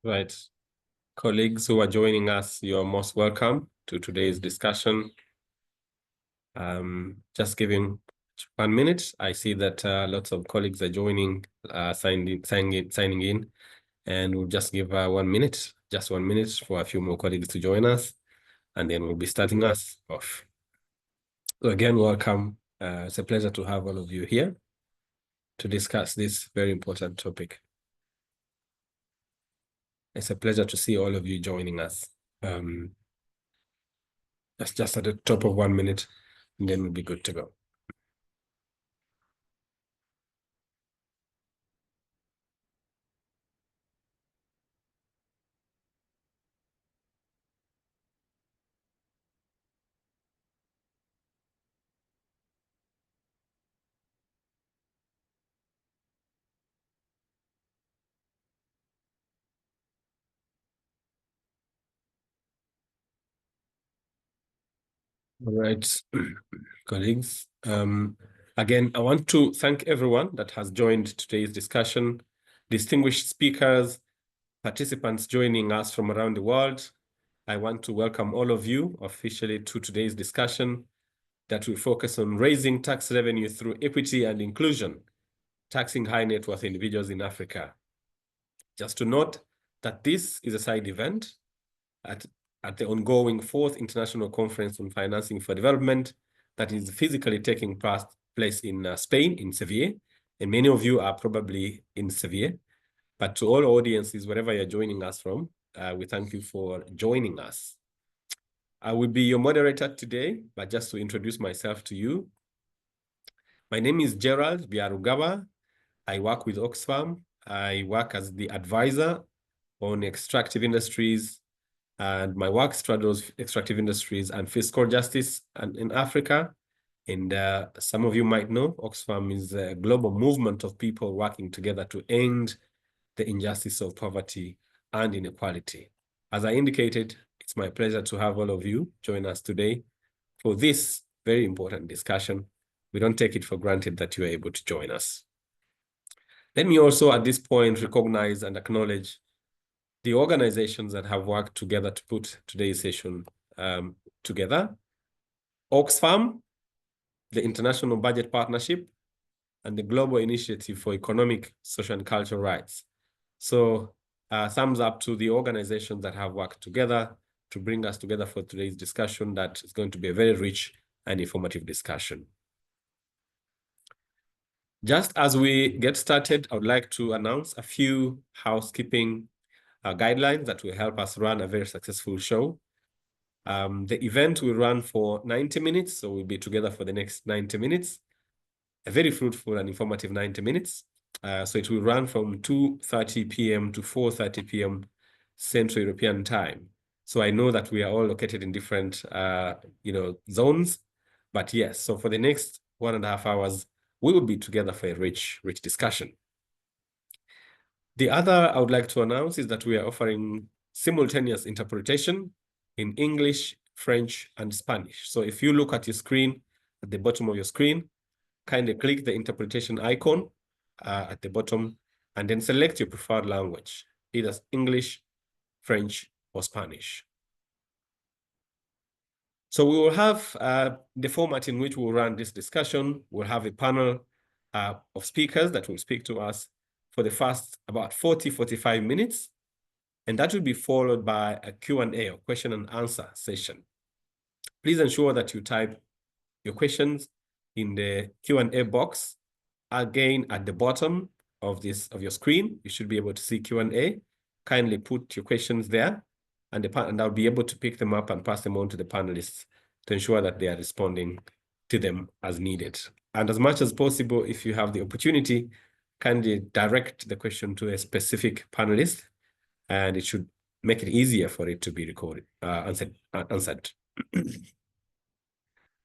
Right. Colleagues who are joining us, you're most welcome to today's discussion. Just giving 1 minute. I see that lots of colleagues are joining, signing in, and we'll just give 1 minute, just 1 minute for a few more colleagues to join us, and then we'll be starting us off. So again, welcome. It's a pleasure to have all of you here to discuss this very important topic. It's a pleasure to see all of you joining us. That's just at the top of 1 minute, and then we'll be good to go. All right, colleagues. Again, I want to thank everyone that has joined today's discussion, distinguished speakers, participants joining us from around the world. I want to welcome all of you officially to today's discussion that will focus on raising tax revenue through equity and inclusion, taxing high net worth individuals in Africa. Just to note that this is a side event at the ongoing 4th International Conference on Financing for Development that is physically taking place in Spain, in Sevilla. And many of you are probably in Sevilla. But to all audiences, wherever you're joining us from, we thank you for joining us. I will be your moderator today, but just to introduce myself to you. My name is Gerald Biarugawa. I work with Oxfam. I work as the advisor on extractive industries, and my work straddles extractive industries and fiscal justice in Africa. And some of you might know, Oxfam is a global movement of people working together to end the injustice of poverty and inequality. As I indicated, it's my pleasure to have all of you join us today for this very important discussion. We don't take it for granted that you are able to join us. Let me also at this point recognize and acknowledge the organizations that have worked together to put today's session together. Oxfam, the International Budget Partnership, and the Global Initiative for Economic, Social, and Cultural Rights. So thumbs up to the organizations that have worked together to bring us together for today's discussion. That is going to be a very rich and informative discussion. Just as we get started, I would like to announce a few housekeeping guidelines that will help us run a very successful show. The event will run for 90 minutes, so we'll be together for the next 90 minutes. A very fruitful and informative 90 minutes. So it will run from 2:30 p.m. to 4:30 p.m. Central European time. So I know that we are all located in different zones, but yes, so for the next 1.5 hours, we will be together for a rich discussion. The other I would like to announce is that we are offering simultaneous interpretation in English, French, and Spanish. So if you look at your screen, at the bottom of your screen, kindly click the interpretation icon at the bottom, and then select your preferred language, either English, French, or Spanish. So we will have the format in which we'll run this discussion. We'll have a panel of speakers that will speak to us for the first about 40-45 minutes. And that will be followed by a Q&A, or question and answer session. Please ensure that you type your questions in the Q&A box. Again, at the bottom of your screen, you should be able to see Q&A. Kindly put your questions there, and I'll be able to pick them up and pass them on to the panelists to ensure that they are responding to them as needed. And as much as possible, if you have the opportunity, kindly direct the question to a specific panelist, and it should make it easier for it to be recorded, answered. I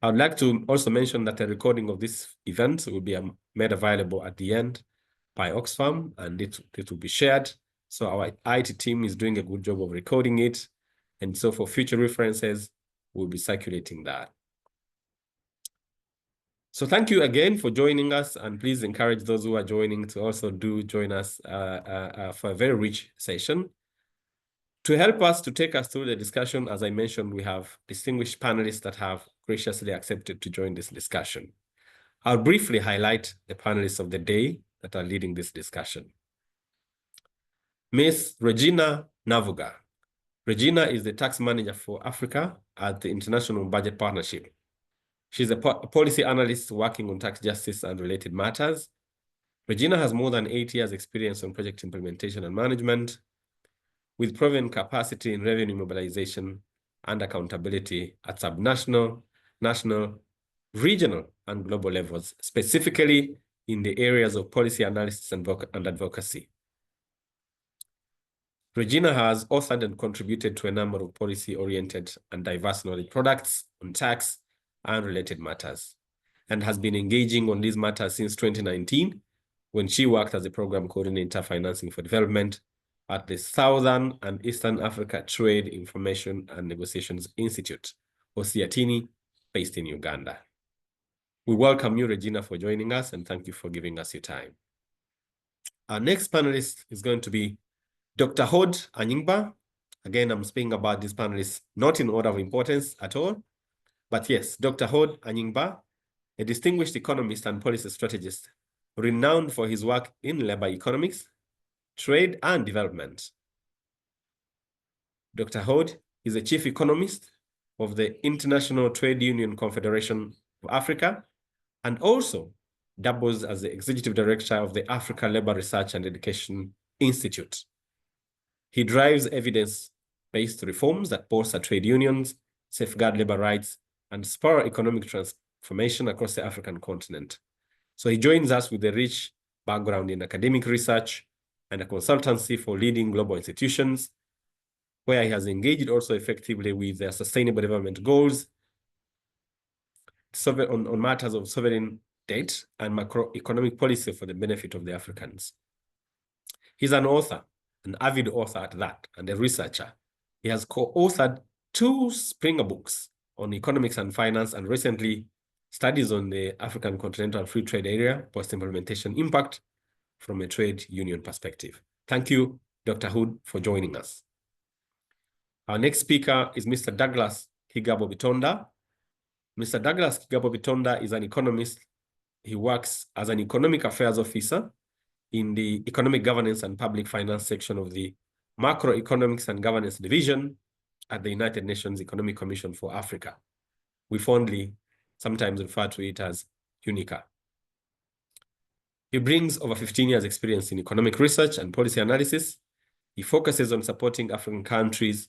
would like to also mention that a recording of this event will be made available at the end by Oxfam, and it will be shared. So our IT team is doing a good job of recording it. And so for future references, we'll be circulating that. So thank you again for joining us, and please encourage those who are joining to also join us for a very rich session. To help us to take us through the discussion, as I mentioned, we have distinguished panelists that have graciously accepted to join this discussion. I'll briefly highlight the panelists of the day that are leading this discussion. Ms. Regina Navuga. Regina is the tax manager for Africa at the International Budget Partnership. She's a policy analyst working on tax justice and related matters. Regina has more than 8 years experience on project implementation and management, with proven capacity in revenue mobilization and accountability at subnational, national, regional, and global levels, specifically in the areas of policy analysis and advocacy. Regina has authored and contributed to a number of policy-oriented and diverse knowledge products on tax and related matters, and has been engaging on these matters since 2019, when she worked as a program coordinator financing for development at the Southern and Eastern Africa Trade Information and Negotiations Institute, or CIATINI, based in Uganda. We welcome you, Regina, for joining us, and thank you for giving us your time. Our next panelist is going to be Dr. Hod Anyingba. Again, I'm speaking about these panelists not in order of importance at all, but yes, Dr. Hod Anyingba, a distinguished economist and policy strategist, renowned for his work in labor economics, trade, and development. Dr. Hod is the chief economist of the International Trade Union Confederation of Africa, and also doubles as the executive director of the Africa Labor Research and Education Institute. He drives evidence-based reforms that bolster trade unions, safeguard labor rights, and spur economic transformation across the African continent. So he joins us with a rich background in academic research and a consultancy for leading global institutions, where he has engaged also effectively with their sustainable development goals on matters of sovereign debt and macroeconomic policy for the benefit of the Africans. He's an author, an avid author at that, and a researcher. He has co-authored 2 Springer books on economics and finance, and recently studies on the African Continental Free Trade Area, post-implementation impact from a trade union perspective. Thank you, Dr. Hood, for joining us. Our next speaker is Mr. Douglas Kigabo Bitonda. Mr. Douglas Kigabo Bitonda is an economist. He works as an economic affairs officer in the Economic Governance and Public Finance section of the Macroeconomics and Governance Division at the United Nations Economic Commission for Africa. We fondly sometimes refer to it as UNICA. He brings over 15 years experience in economic research and policy analysis. He focuses on supporting African countries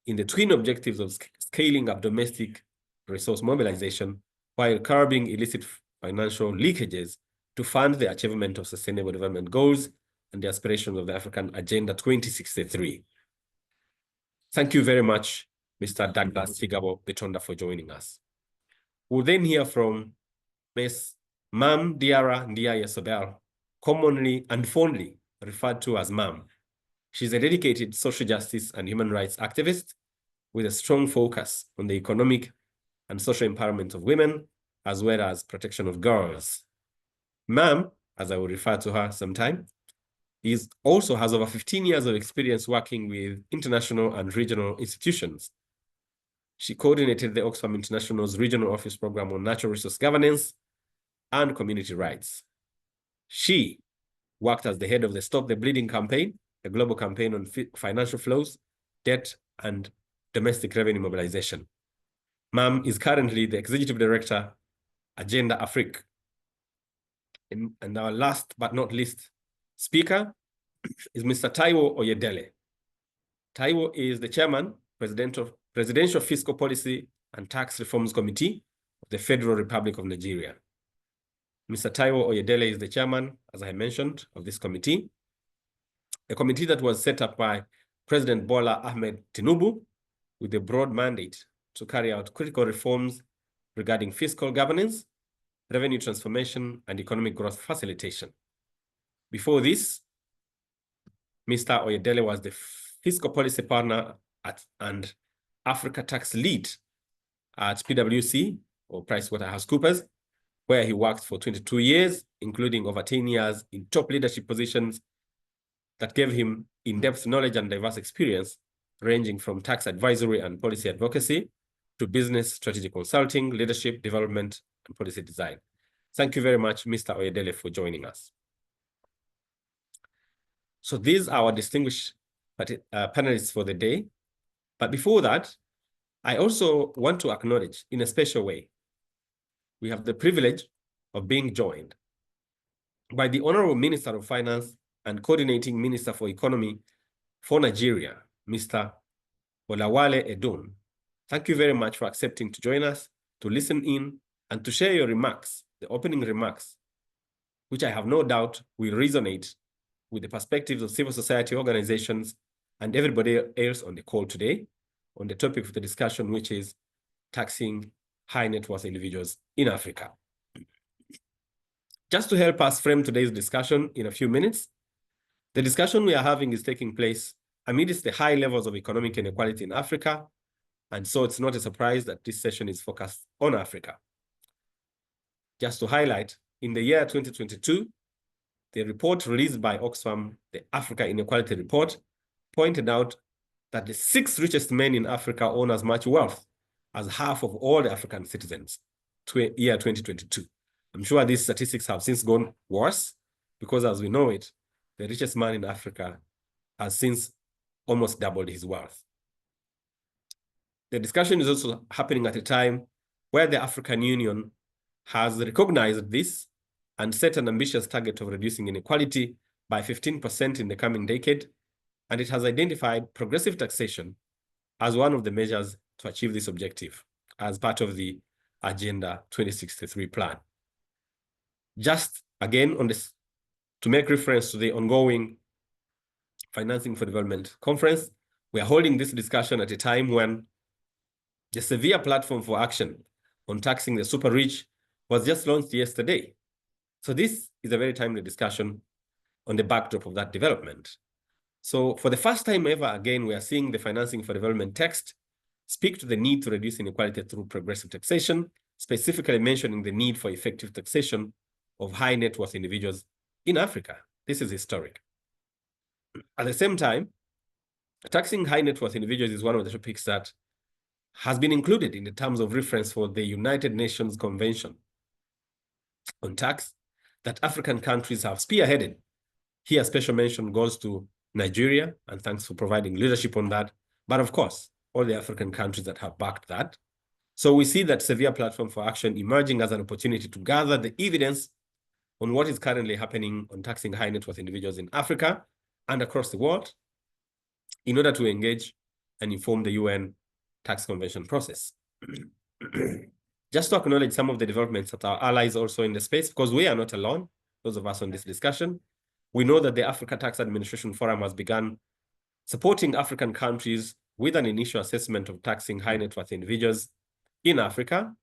in the twin objectives of scaling up domestic resource mobilization while curbing illicit financial leakages to fund the achievement of sustainable development goals and the aspirations of the African Agenda 2063. Thank you very much, Mr. Douglas Kigabo Bitonda, for joining us. We'll then hear from Ms. Mam Diarra Ndiaye Sobel, commonly and fondly referred to as Mam. She's a dedicated social justice and human rights activist with a strong focus on the economic and social empowerment of women, as well as protection of girls. Mam, as I will refer to her sometime, also has over 15 years of experience working with international and regional institutions. She coordinated the Oxfam International's Regional Office Program on Natural Resource Governance and Community Rights. She worked as the head of the Stop the Bleeding campaign, a global campaign on financial flows, debt, and domestic revenue mobilization. Mam is currently the executive director, Agenda Afrique. And our last but not least speaker is Mr. Taiwo Oyedele. Taiwo is the chairman, Presidential Fiscal Policy and Tax Reforms Committee of the Federal Republic of Nigeria. Mr. Taiwo Oyedele is the chairman, as I mentioned, of this committee, a committee that was set up by President Bola Ahmed Tinubu with a broad mandate to carry out critical reforms regarding fiscal governance, revenue transformation, and economic growth facilitation. Before this, Mr. Oyedele was the fiscal policy partner and Africa tax lead at PwC, or PricewaterhouseCoopers, where he worked for 22 years, including over 10 years in top leadership positions that gave him in-depth knowledge and diverse experience ranging from tax advisory and policy advocacy to business strategy consulting, leadership development, and policy design. Thank you very much, Mr. Oyedele, for joining us. So these are our distinguished panelists for the day. But before that, I also want to acknowledge in a special way, we have the privilege of being joined by the Honorable Minister of Finance and Coordinating Minister for Economy for Nigeria, Mr. Olawale Edun. Thank you very much for accepting to join us, to listen in, and to share your remarks, the opening remarks, which I have no doubt will resonate with the perspectives of civil society organizations and everybody else on the call today on the topic of the discussion, which is taxing high net worth individuals in Africa. Just to help us frame today's discussion in a few minutes, the discussion we are having is taking place amidst the high levels of economic inequality in Africa, and so it's not a surprise that this session is focused on Africa. Just to highlight, in the year 2022, the report released by Oxfam, the Africa Inequality Report, pointed out that the 6 richest men in Africa own as much wealth as half of all the African citizens, year 2022. I'm sure these statistics have since gone worse because, as we know it, the richest man in Africa has since almost doubled his wealth. The discussion is also happening at a time where the African Union has recognized this and set an ambitious target of reducing inequality by 15% in the coming decade, and it has identified progressive taxation as one of the measures to achieve this objective as part of the Agenda 2063 plan. Just again on this, to make reference to the ongoing Financing for Development Conference, we are holding this discussion at a time when the severe platform for action on taxing the super rich was just launched yesterday. So this is a very timely discussion on the backdrop of that development. So for the first time ever, again, we are seeing the Financing for Development text speak to the need to reduce inequality through progressive taxation, specifically mentioning the need for effective taxation of high net worth individuals in Africa. This is historic. At the same time, taxing high net worth individuals is one of the topics that has been included in the terms of reference for the United Nations Convention on Tax that African countries have spearheaded. Here, special mention goes to Nigeria, and thanks for providing leadership on that. But of course, all the African countries that have backed that. So we see that severe platform for action emerging as an opportunity to gather the evidence on what is currently happening on taxing high net worth individuals in Africa and across the world in order to engage and inform the UN tax convention process. Just to acknowledge some of the developments that our allies also in the space, because we are not alone, those of us on this discussion. We know that the Africa Tax Administration Forum has begun supporting African countries with an initial assessment of taxing high net worth individuals in Africa.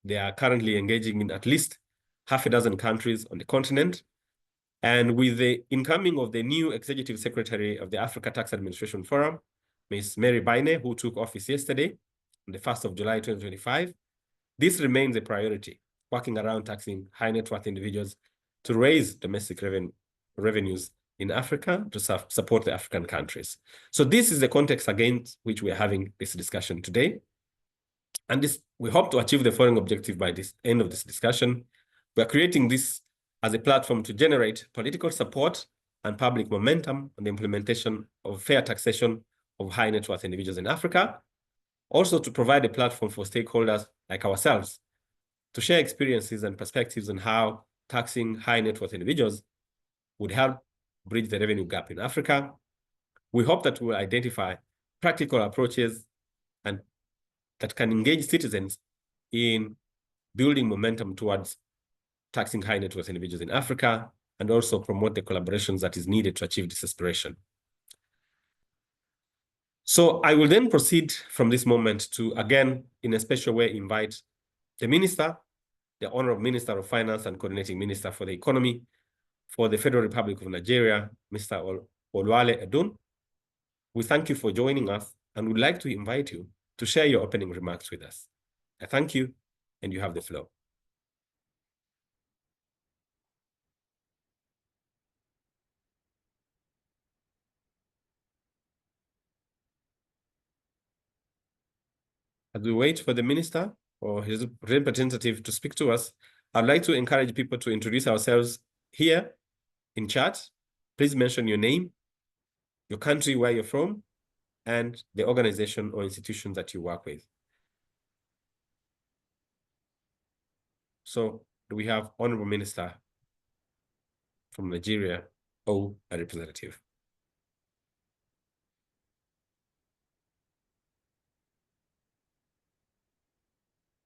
They are currently engaging in at least half a dozen countries on the continent. And with the incoming of the new Executive Secretary of the Africa Tax Administration Forum, Ms. Mary Baine, who took office yesterday, on the 1st of July 2025, this remains a priority, working around taxing high net worth individuals to raise domestic revenues in Africa to support the African countries. So this is the context against which we are having this discussion today. And we hope to achieve the following objective by the end of this discussion. We are creating this as a platform to generate political support and public momentum on the implementation of fair taxation of high net worth individuals in Africa. Also to provide a platform for stakeholders like ourselves to share experiences and perspectives on how taxing high net worth individuals would help bridge the revenue gap in Africa. We hope that we'll identify practical approaches and that can engage citizens in building momentum towards taxing high net worth individuals in Africa, and also promote the collaborations that is needed to achieve this aspiration. So I will then proceed from this moment to, again, in a special way, invite the Minister, the Honorable Minister of Finance and Coordinating Minister for the Economy for the Federal Republic of Nigeria, Mr. Olawale Edun. We thank you for joining us and would like to invite you to share your opening remarks with us. I thank you, and you have the floor. As we wait for the minister or his representative to speak to us, I'd like to encourage people to introduce ourselves here in chat. Please mention your name, your country where you're from, and the organization or institution that you work with. So do we have Honorable Minister from Nigeria or a representative?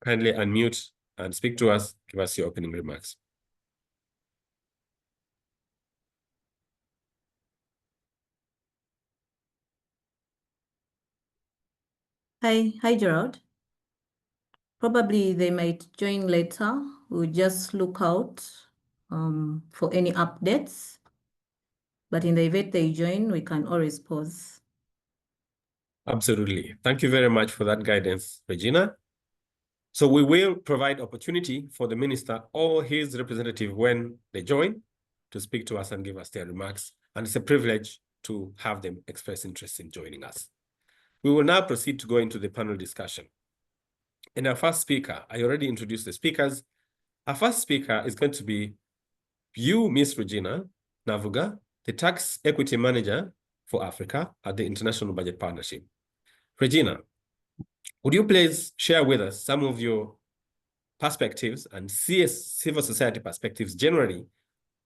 Kindly unmute and speak to us. Give us your opening remarks. Hi, Gerald. Probably they might join later. We'll just look out for any updates. But in the event they join, we can always pause. Absolutely. Thank you very much for that guidance, Regina. So we will provide opportunity for the minister or his representative when they join to speak to us and give us their remarks. And it's a privilege to have them express interest in joining us. We will now proceed to go into the panel discussion. And our first speaker, I already introduced the speakers. Our first speaker is going to be you, Miss Regina Navuga, the Tax Equity Manager for Africa at the International Budget Partnership. Regina, would you please share with us some of your perspectives and civil society perspectives generally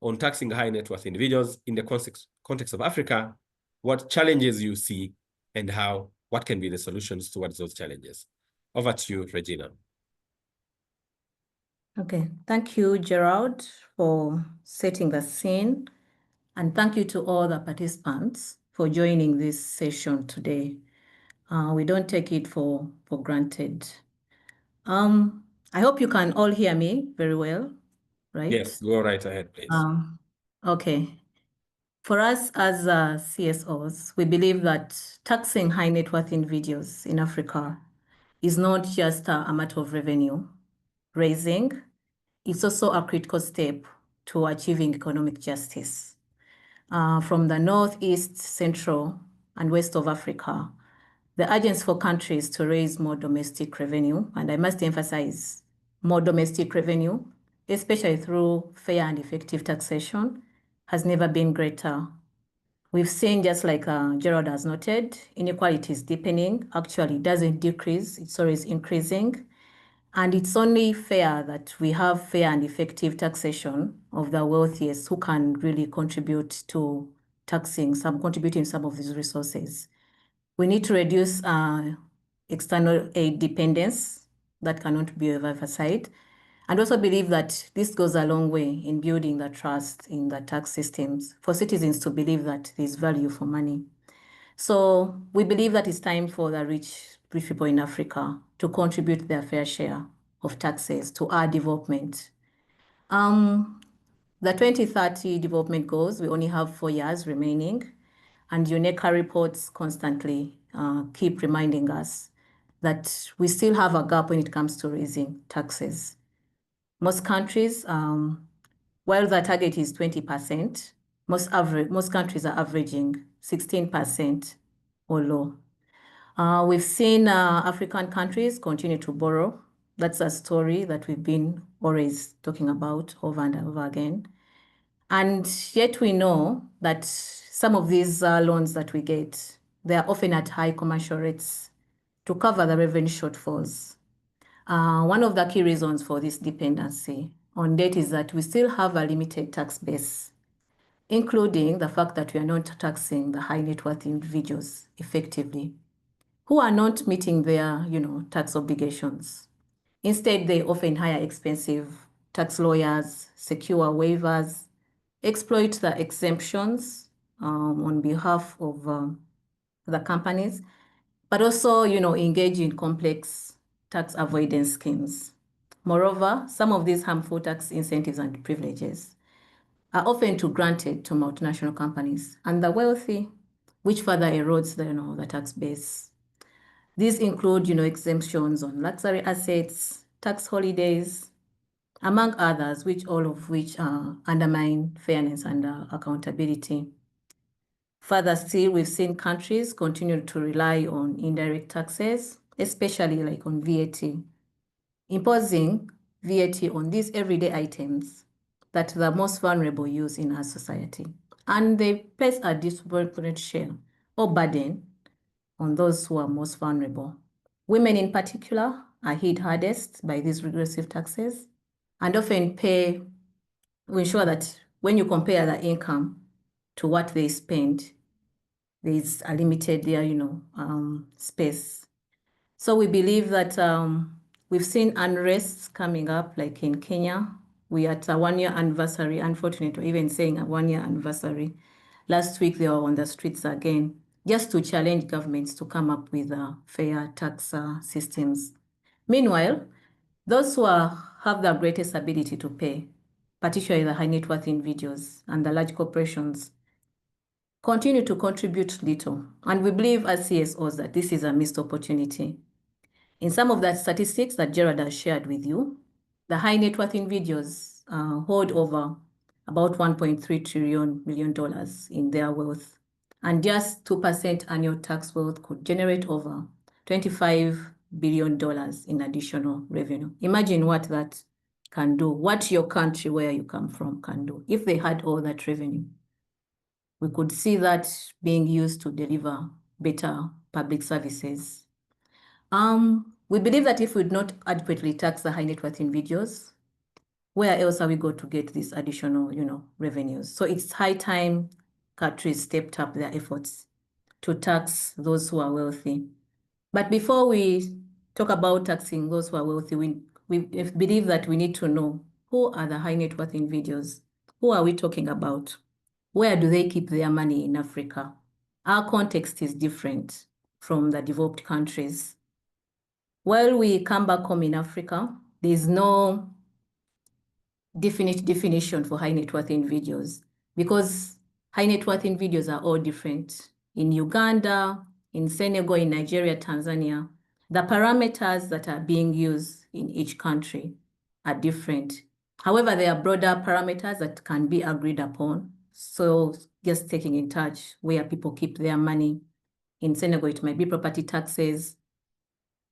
on taxing high net worth individuals in the context of Africa, what challenges you see, and what can be the solutions towards those challenges? Over to you, Regina. Okay, thank you, Gerald, for setting the scene. And thank you to all the participants for joining this session today. We don't take it for granted. I hope you can all hear me very well, right? Yes, go right ahead, please. Okay. For us as CSOs, we believe that taxing high net worth individuals in Africa is not just a matter of revenue raising, it's also a critical step to achieving economic justice. From the Northeast, Central, and West of Africa, the urgency for countries to raise more domestic revenue, and I must emphasize more domestic revenue, especially through fair and effective taxation, has never been greater. We've seen, just like Gerald has noted, inequality is deepening. Actually, it doesn't decrease, it's always increasing. And it's only fair that we have fair and effective taxation of the wealthiest who can really contribute to contributing some of these resources. We need to reduce external aid dependence that cannot be oversight, and also believe that this goes a long way in building the trust in the tax systems for citizens to believe that there's value for money. So we believe that it's time for the rich people in Africa to contribute their fair share of taxes to our development. The 2030 development goals, we only have 4 years remaining, and UNECA reports constantly keep reminding us that we still have a gap when it comes to raising taxes. Most countries, while the target is 20%, most countries are averaging 16% or low. We've seen African countries continue to borrow. That's a story that we've been always talking about over and over again. And yet we know that some of these loans that we get, they are often at high commercial rates to cover the revenue shortfalls. One of the key reasons for this dependency on debt is that we still have a limited tax base, including the fact that we are not taxing the high net worth individuals effectively, who are not meeting their, tax obligations. Instead, they often hire expensive tax lawyers, secure waivers, exploit the exemptions on behalf of the companies, but also, engage in complex tax avoidance schemes. Moreover, some of these harmful tax incentives and privileges are often granted to multinational companies and the wealthy, which further erodes the tax base. These include, exemptions on luxury assets, tax holidays, among others, all of which undermine fairness and accountability. Further still, we've seen countries continue to rely on indirect taxes especially like on VAT, imposing VAT on these everyday items that the most vulnerable use in our society. And they place a disproportionate share or burden on those who are most vulnerable. Women in particular are hit hardest by these regressive taxes and often pay, we ensure that when you compare the income to what they spend, there's a limited there, space. So we believe that we've seen unrests coming up, like in Kenya. We are at a 1-year anniversary, unfortunately, even saying a 1-year anniversary. Last week, they were on the streets again, just to challenge governments to come up with fair tax systems. Meanwhile, those who have the greatest ability to pay, particularly the high net worth individuals and the large corporations, continue to contribute little. And we believe as CSOs that this is a missed opportunity. In some of the statistics that Gerald has shared with you, the high net worth individuals hold over about $1.3 million in their wealth. And just 2% annual tax wealth could generate over $25 billion in additional revenue. Imagine what that can do, what your country where you come from can do if they had all that revenue. We could see that being used to deliver better public services. We believe that if we do not adequately tax the high net worth individuals, where else are we going to get these additional, revenues? So it's high time countries stepped up their efforts to tax those who are wealthy. But before we talk about taxing those who are wealthy, we believe that we need to know who are the high net worth individuals. Who are we talking about? Where do they keep their money in Africa? Our context is different from the developed countries. While we come back home in Africa, there's no definite definition for high net worth individuals because high net worth individuals are all different. In Uganda, in Senegal, in Nigeria, Tanzania, the parameters that are being used in each country are different. However, there are broader parameters that can be agreed upon. So just taking in touch where people keep their money. In Senegal, it might be property taxes.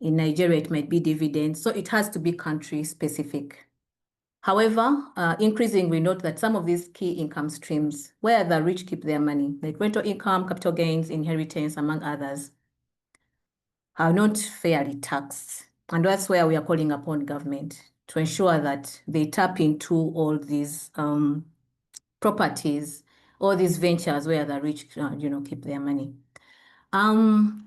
In Nigeria, it might be dividends. So it has to be country specific. However, increasingly, we note that some of these key income streams, where the rich keep their money, like rental income, capital gains, inheritance, among others, are not fairly taxed. And that's where we are calling upon government to ensure that they tap into all these properties, all these ventures where the rich, keep their money.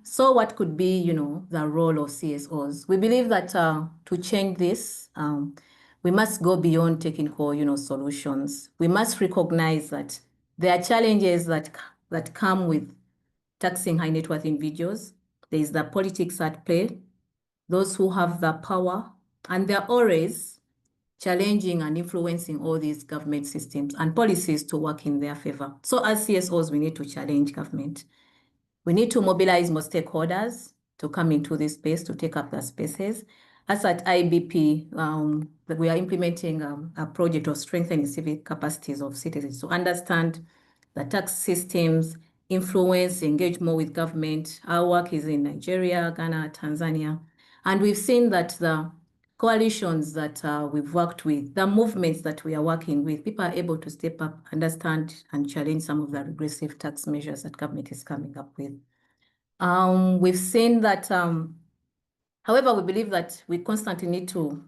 So what could be, the role of CSOs? We believe that to change this, we must go beyond technical, solutions. We must recognize that there are challenges that come with taxing high net worth individuals. There is the politics at play, those who have the power, and they're always challenging and influencing all these government systems and policies to work in their favor. So as CSOs, we need to challenge government. We need to mobilize more stakeholders to come into this space, to take up the spaces. As at IBP, we are implementing a project of strengthening civic capacities of citizens to understand the tax systems, influence, engage more with government. Our work is in Nigeria, Ghana, Tanzania. And we've seen that the coalitions that we've worked with, the movements that we are working with, people are able to step up, understand, and challenge some of the regressive tax measures that government is coming up with. We've seen that, however, we believe that we constantly need to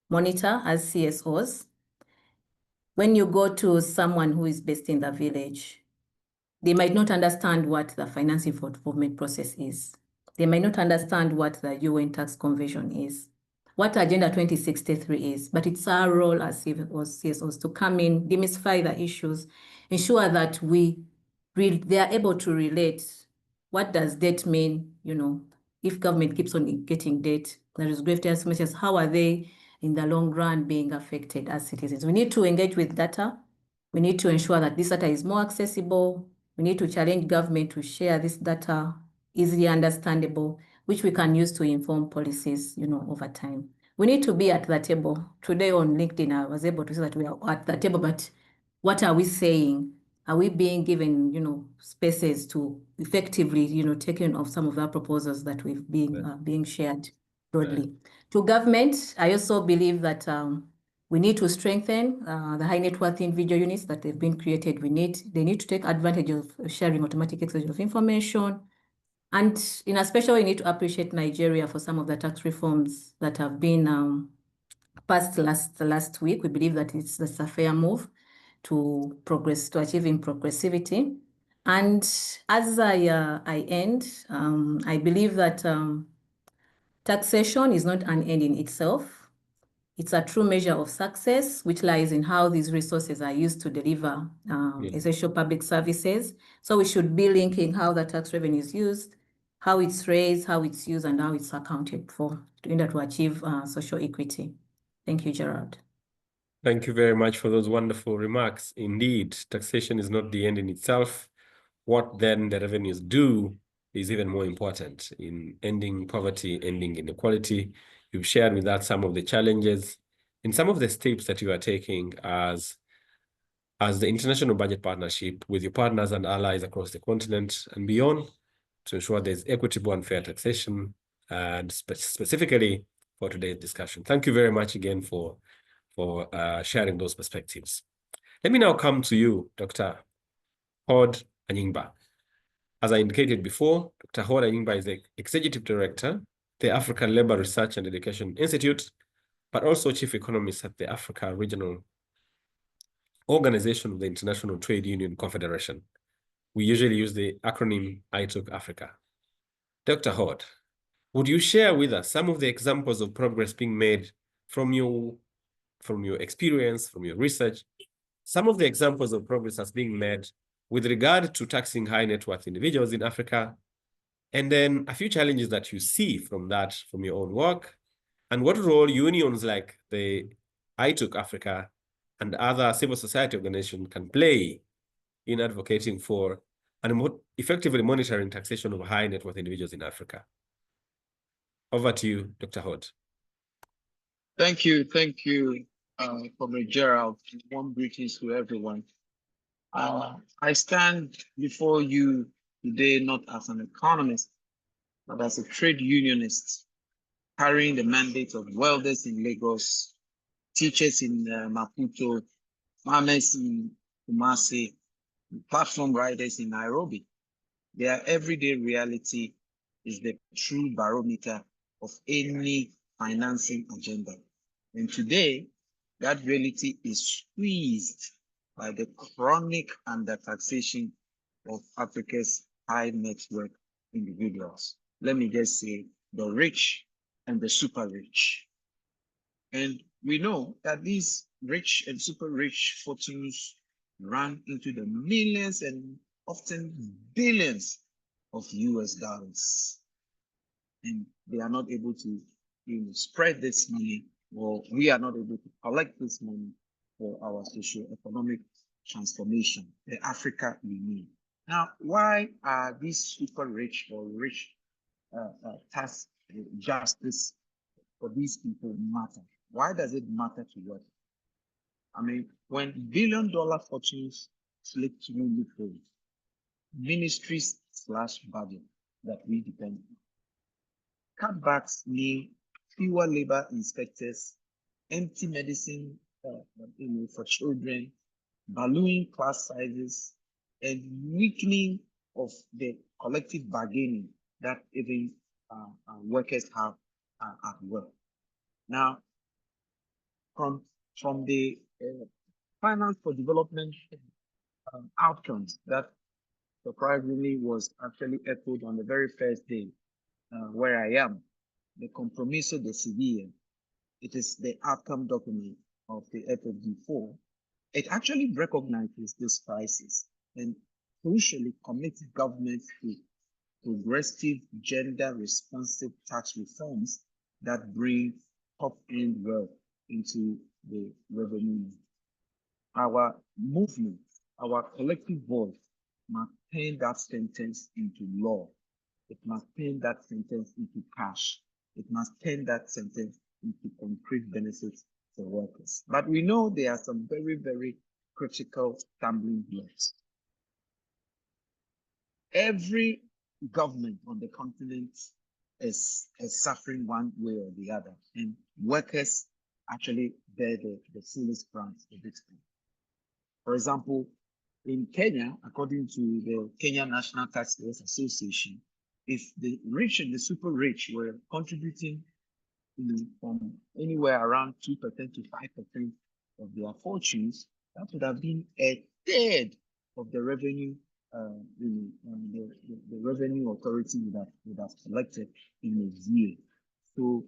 monitor as CSOs. When you go to someone who is based in the village, they might not understand what the financing for development process is. They might not understand what the UN tax convention is, what Agenda 2063 is, but it's our role as CSOs to come in, demystify the issues, ensure that they are able to relate. What does debt mean? If government keeps on getting debt, there is greater messages. How are they in the long run being affected as citizens? We need to engage with data. We need to ensure that this data is more accessible. We need to challenge government to share this data easily understandable, which we can use to inform policies, over time. We need to be at the table. Today on LinkedIn, I was able to say that we are at the table, but what are we saying? Are we being given, spaces to effectively, taking off some of our proposals that we've been being shared broadly? To government, I also believe that we need to strengthen the high net worth individual units that they've been created. They need to take advantage of sharing automatic exchange of information. And in a special way, we need to appreciate Nigeria for some of the tax reforms that have been passed last week. We believe that that's a fair move to achieving progressivity. And as I end, I believe that taxation is not an end in itself. It's a true measure of success, which lies in how these resources are used to deliver essential public services. So we should be linking how the tax revenue is used, how it's raised, how it's used, and how it's accounted for in order to achieve social equity. Thank you, Gerald. Thank you very much for those wonderful remarks. Indeed, taxation is not the end in itself. What then the revenues do is even more important in ending poverty, ending inequality. You've shared with us some of the challenges and some of the steps that you are taking as the international budget partnership with your partners and allies across the continent and beyond to ensure there's equitable and fair taxation, and specifically for today's discussion. Thank you very much again for sharing those perspectives. Let me now come to you, Dr. Hod Anyingba. As I indicated before, Dr. Hod Anyingba is the Executive Director, the African Labor Research and Education Institute, but also Chief Economist at the Africa Regional Organization of the International Trade Union Confederation. We usually use the acronym ITOC Africa. Dr. Hod, would you share with us some of the examples of progress being made from your experience, from your research, some of the examples of progress that's being made with regard to taxing high net worth individuals in Africa, and then a few challenges that you see from that, from your own work, and what role unions like the ITOC Africa and other civil society organizations can play in advocating for and effectively monitoring taxation of high net worth individuals in Africa. Over to you, Dr. Hod. Thank you, Comrade Gerald. Warm greetings to everyone. I stand before you today not as an economist, but as a trade unionist, carrying the mandate of welders in Lagos, teachers in Maputo, farmers in Kumasi, platform riders in Nairobi. Their everyday reality is the true barometer of any financing agenda. And today, that reality is squeezed by the chronic undertaxation of Africa's high net worth individuals. Let me just say the rich and the super rich. And we know that these rich and super rich fortunes run into the millions and often billions of US dollars. And they are not able to spread this money, or we are not able to collect this money for our socio-economic transformation, the Africa we need. Now, why are these super rich or rich tax justice for these people matter? Why does it matter to us? I mean, when billion-dollar fortunes slip through loopholes, ministries slash budget that we depend on. Cutbacks mean fewer labor inspectors, empty medicine for children, ballooning class sizes, and weakening of the collective bargaining that even workers have at work. Now, from the Finance for Development outcomes that surprisingly was actually echoed on the very first day where I am, the Compromiso de Sevilla. It is the outcome document of the FFD4. It actually recognizes this crisis and crucially commits governments to progressive, gender-responsive tax reforms that bring top-end wealth into the revenue. Our movement, our collective voice must turn that sentence into law. It must turn that sentence into cash. It must turn that sentence into concrete benefits for workers. But we know there are some very, very critical stumbling blocks. every government on the continent is suffering one way or the other, and workers actually bear the fullest brunt of it. For example, in Kenya, according to the Kenya National Taxpayers Association, if the rich and the super rich were contributing from anywhere around 2% to 5% of their fortunes, that would have been a third of the revenue the revenue authority would have collected in a year. So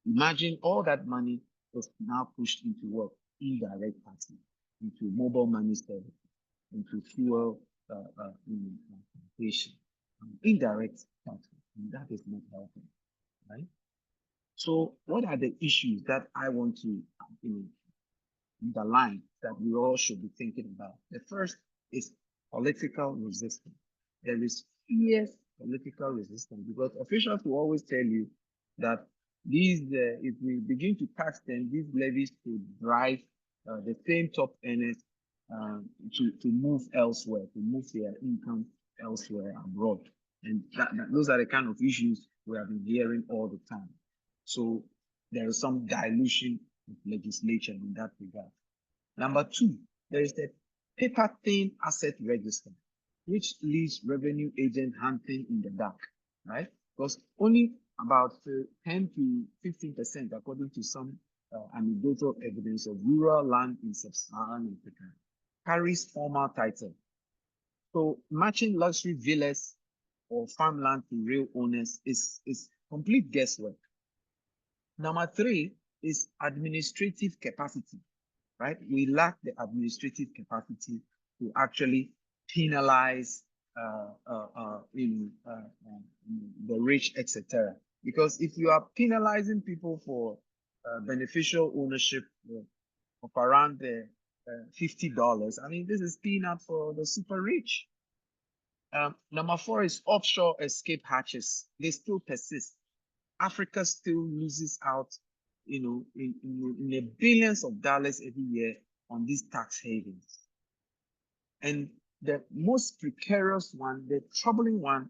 imagine all that money was now pushed into what? Indirect taxes, into mobile money service, into fuel transportation, indirect taxes, and that is not helping, right? So what are the issues that I want to underline that we all should be thinking about? The first is political resistance. There is fierce political resistance because officials will always tell you that these, if we begin to tax them, these levies could drive the same top earners to move elsewhere, to move their income elsewhere abroad. And those are the kind of issues we have been hearing all the time. So there is some dilution of legislation in that regard. Number two, there is the paper thin asset register, which leaves revenue agent hunting in the dark, right? Because only about 10 to 15%, according to some anecdotal evidence of rural land in sub-Saharan Africa, carries formal title. So matching luxury villas or farmland to real owners is complete guesswork. Number three is administrative capacity, right? We lack the administrative capacity to actually penalize the rich, etc. Because if you are penalizing people for beneficial ownership of around the $50, I mean, this is peanut for the super rich. Number four is offshore escape hatches. They still persist. Africa still loses out, in the billions of dollars every year on these tax havens. And the most precarious one, the troubling one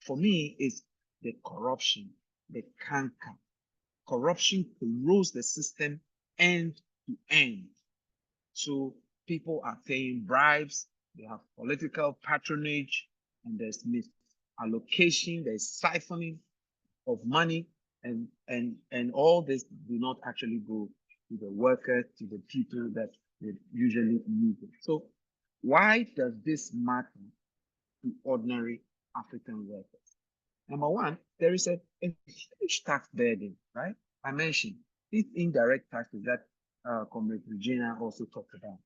for me is the corruption, the canker. Corruption corrodes the system end to end. So people are paying bribes, they have political patronage, and there's misallocation, there's siphoning of money, and all this do not actually go to the workers, to the people that they usually need it. So why does this matter to ordinary African workers? Number one, there is a huge tax burden, right? I mentioned these indirect taxes that Comrade Regina also talked about,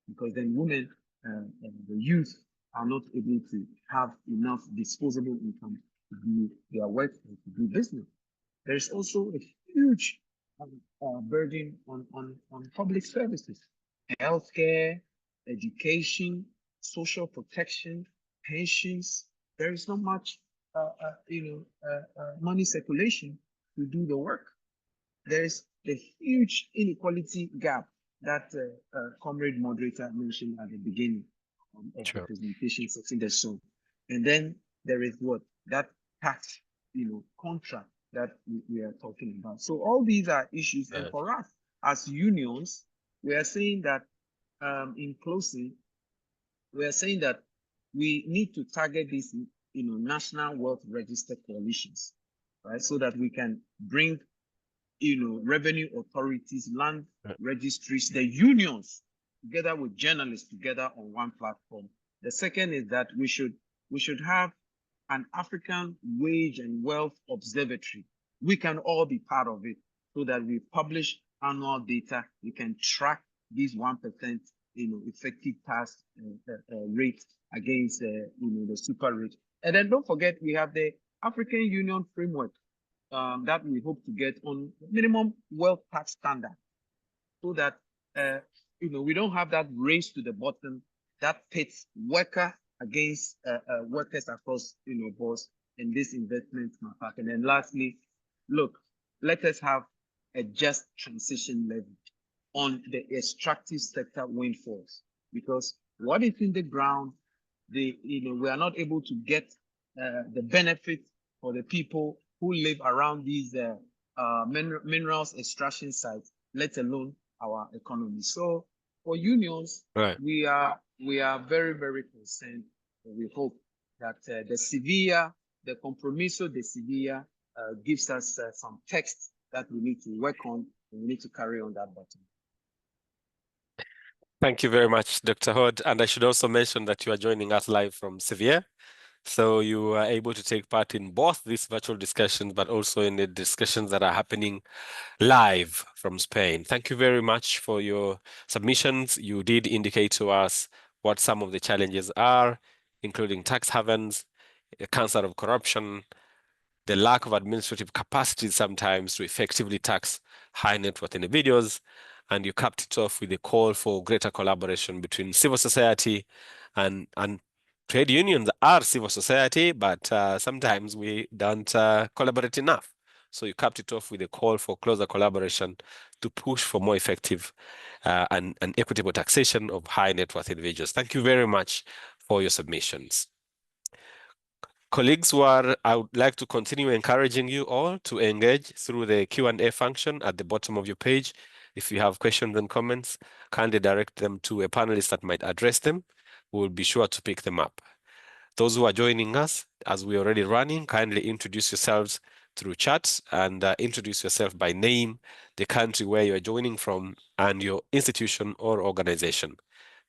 because then women and the youth are not able to have enough disposable income to do their work and to do business. There's also a huge burden on public services, healthcare, education, social protection, pensions. There is not much, money circulation to do the work. There's the huge inequality gap that Comrade Moderator mentioned at the beginning of the presentation, setting the show. And then there is what? That tax, contract that we are talking about. So all these are issues. And for us as unions, we are saying that in closing, we are saying that we need to target these, national wealth register coalitions, right? So that we can bring, revenue authorities, land registries, the unions, together with journalists, together on one platform. The second is that we should have an African Wage and Wealth Observatory. We can all be part of it so that we publish annual data. We can track these 1%, effective tax rate against, the super rich. And then don't forget, we have the African Union framework that we hope to get on minimum wealth tax standard, so that, we don't have that race to the bottom that pits worker against workers across, boards in this investment market. And then lastly, look, let us have a just transition levy on the extractive sector windfalls, because what is in the ground, we are not able to get the benefit for the people who live around these minerals extraction sites, let alone our economy. So for unions, Right. we are very, very concerned. We hope that the compromiso de sevilla gives us some text that we need to work on, and we need to carry on that button. Thank you very much, Dr. Hod. And I should also mention that you are joining us live from Sevilla. So you are able to take part in both these virtual discussions, but also in the discussions that are happening live from Spain. Thank you very much for your submissions. You did indicate to us what some of the challenges are, including tax havens, the cancer of corruption, the lack of administrative capacity sometimes to effectively tax high net worth individuals. And you capped it off with a call for greater collaboration between civil society and trade unions are civil society, but sometimes we don't collaborate enough. So you capped it off with a call for closer collaboration to push for more effective and equitable taxation of high net worth individuals. Thank you very much for your submissions. Colleagues, I would like to continue encouraging you all to engage through the Q&A function at the bottom of your page. If you have questions and comments, kindly direct them to a panelist that might address them. We will be sure to pick them up. Those who are joining us, as we're already running, kindly introduce yourselves through chat and introduce yourself by name, the country where you're joining from, and your institution or organization.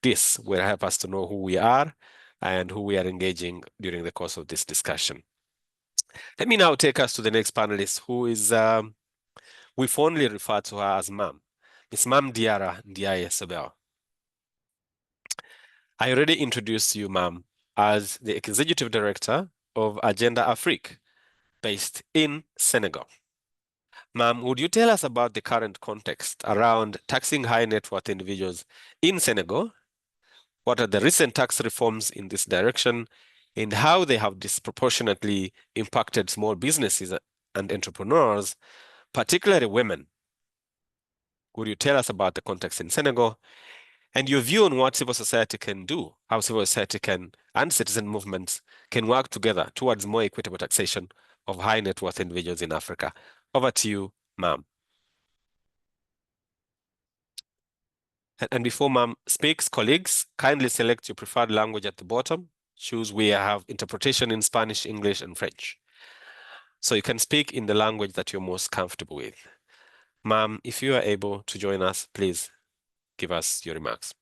This will help us to know who we are and who we are engaging during the course of this discussion. Let me now take us to the next panelist, who is, we fondly refer to her as Ma'am, Miss Ma'am Diarra Ndiaye Sobel. I already introduced you, Ma'am, as the Executive Director of Agenda Afrique, based in Senegal. Ma'am, would you tell us about the current context around taxing high net worth individuals in Senegal? What are the recent tax reforms in this direction, and how they have disproportionately impacted small businesses and entrepreneurs, particularly women? Would you tell us about the context in Senegal and your view on what civil society can do, how civil society can and citizen movements can work together towards more equitable taxation of high net worth individuals in Africa? Over to you, ma'am. And before ma'am speaks, colleagues, kindly select your preferred language at the bottom. Choose we have interpretation in Spanish, English, and French. So you can speak in the language that you're most comfortable with. Ma'am, if you are able to join us, please give us your remarks.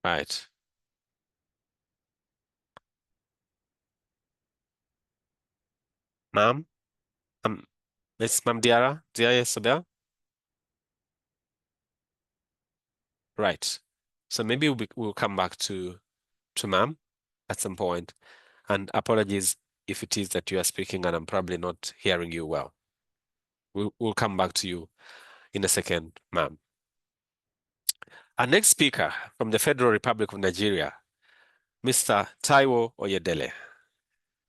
Right. Ma'am, Miss Ma'am Diarra Sobel? Right. So maybe we'll come back to ma'am at some point. And apologies if it is that you are speaking and I'm probably not hearing you well. We'll come back to you in a second, ma'am. Our next speaker from the Federal Republic of Nigeria, Mr. Taiwo Oyedele.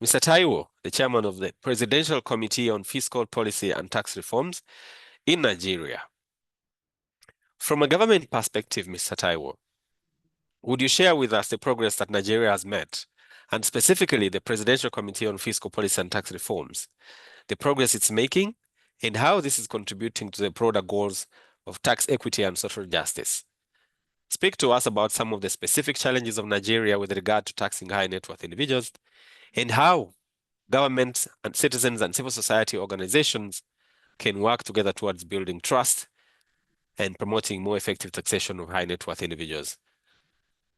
Mr. Taiwo, the chairman of the Presidential Committee on Fiscal Policy and Tax Reforms in Nigeria. From a government perspective, Mr. Taiwo, would you share with us the progress that Nigeria has made, and specifically the Presidential Committee on Fiscal Policy and Tax Reforms, the progress it's making, and how this is contributing to the broader goals of tax equity and social justice? Speak to us about some of the specific challenges of Nigeria with regard to taxing high net worth individuals, and how governments and citizens and civil society organizations can work together towards building trust and promoting more effective taxation of high net worth individuals.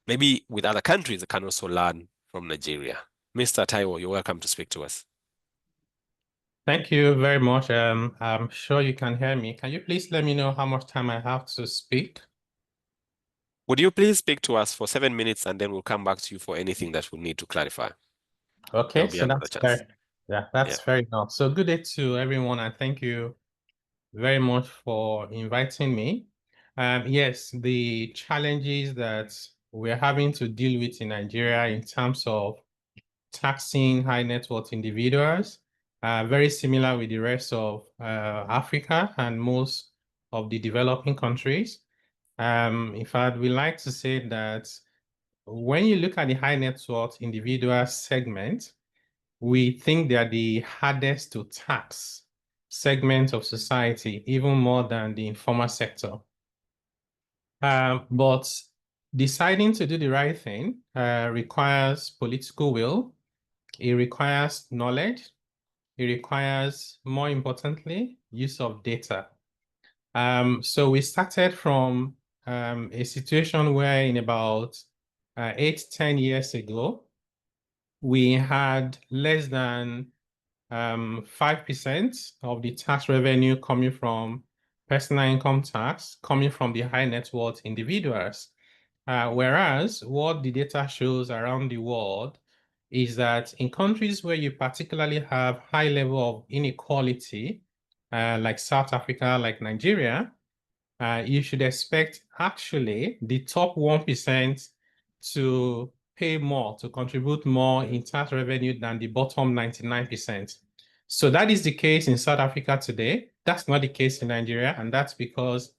Maybe with other countries that can also learn from Nigeria. Mr. Taiwo, you're welcome to speak to us. Thank you very much. I'm sure you can hear me. Can you please let me know how much time I have to speak? Would you please speak to us for 7 minutes, and then we'll come back to you for anything that we'll need to clarify. Okay, so that's fair. Yeah, that's fair enough. So good day to everyone, and thank you very much for inviting me. Yes, the challenges that we're having to deal with in Nigeria in terms of taxing high net worth individuals, very similar with the rest of Africa and most of the developing countries. In fact, we like to say that when you look at the high net worth individual segment, we think they are the hardest to tax segment of society, even more than the informal sector. But deciding to do the right thing requires political will, it requires knowledge, it requires, more importantly, use of data. So we started from a situation where in about 8-10 years ago, we had less than 5% of the tax revenue coming from personal income tax, coming from the high net worth individuals. Whereas what the data shows around the world is that in countries where you particularly have high level of inequality, like South Africa, like Nigeria, you should expect actually the top 1% to pay more, to contribute more in tax revenue than the bottom 99%. So that is the case in South Africa today. That's not the case in Nigeria, and that's because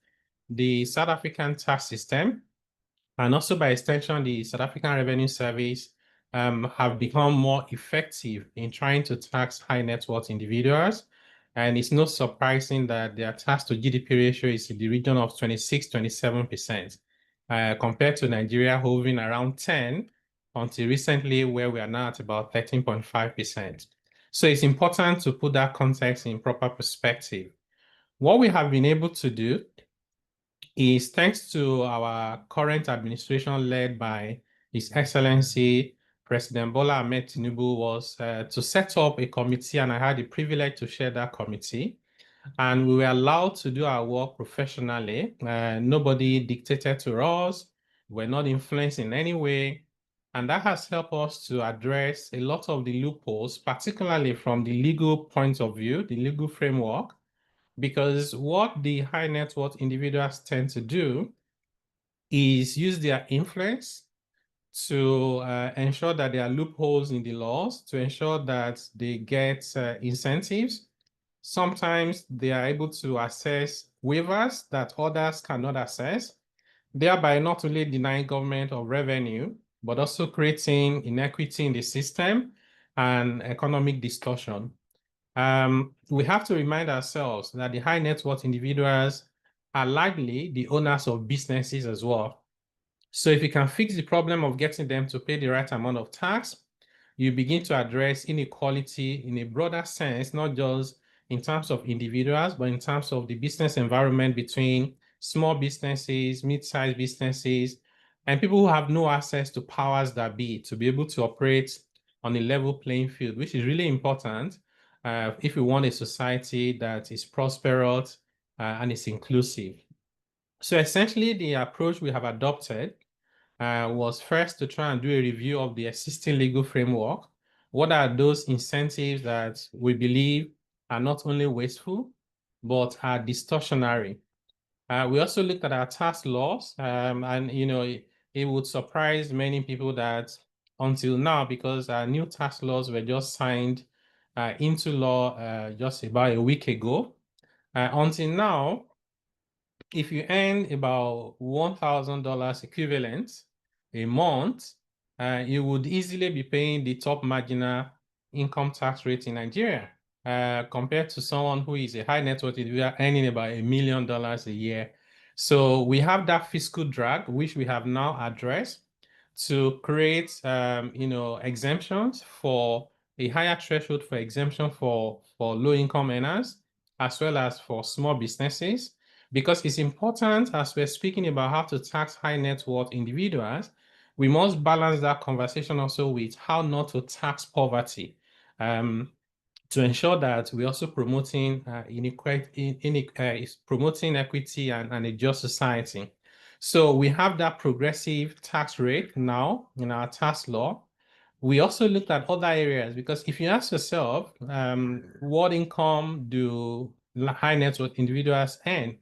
the South African tax system, and also by extension, the South African Revenue Service, have become more effective in trying to tax high net worth individuals. And it's not surprising that their tax to GDP ratio is in the region of 26-27%, compared to Nigeria hovering around 10 until recently, where we are now at about 13.5%. So it's important to put that context in proper perspective. What we have been able to do is, thanks to our current administration led by His Excellency President Bola Ahmed Tinubu, was to set up a committee, and I had the privilege to chair that committee. And we were allowed to do our work professionally. Nobody dictated to us. We're not influenced in any way. And that has helped us to address a lot of the loopholes, particularly from the legal point of view, the legal framework. Because what the high net worth individuals tend to do is use their influence to ensure that there are loopholes in the laws, to ensure that they get incentives. Sometimes they are able to access waivers that others cannot access, thereby not only denying government of revenue, but also creating inequity in the system and economic distortion. We have to remind ourselves that the high net worth individuals are likely the owners of businesses as well. So if you can fix the problem of getting them to pay the right amount of tax, you begin to address inequality in a broader sense, not just in terms of individuals, but in terms of the business environment between small businesses, mid-sized businesses, and people who have no access to powers that be, to be able to operate on a level playing field, which is really important if we want a society that is prosperous and is inclusive. So essentially, the approach we have adopted was first to try and do a review of the existing legal framework. What are those incentives that we believe are not only wasteful, but are distortionary? We also looked at our tax laws, and it would surprise many people that until now, because our new tax laws were just signed into law just about a week ago, until now, if you earn about $1,000 equivalent a month, you would easily be paying the top marginal income tax rate in Nigeria, compared to someone who is a high net worth individual earning about $1 million a year. So we have that fiscal drag, which we have now addressed, to create exemptions for a higher threshold for exemption for low income earners, as well as for small businesses. Because it's important, as we're speaking about how to tax high net worth individuals, we must balance that conversation also with how not to tax poverty, to ensure that we're also promoting promoting equity and a just society. So we have that progressive tax rate now in our tax law. We also looked at other areas, because if you ask yourself, what income do high net worth individuals earn?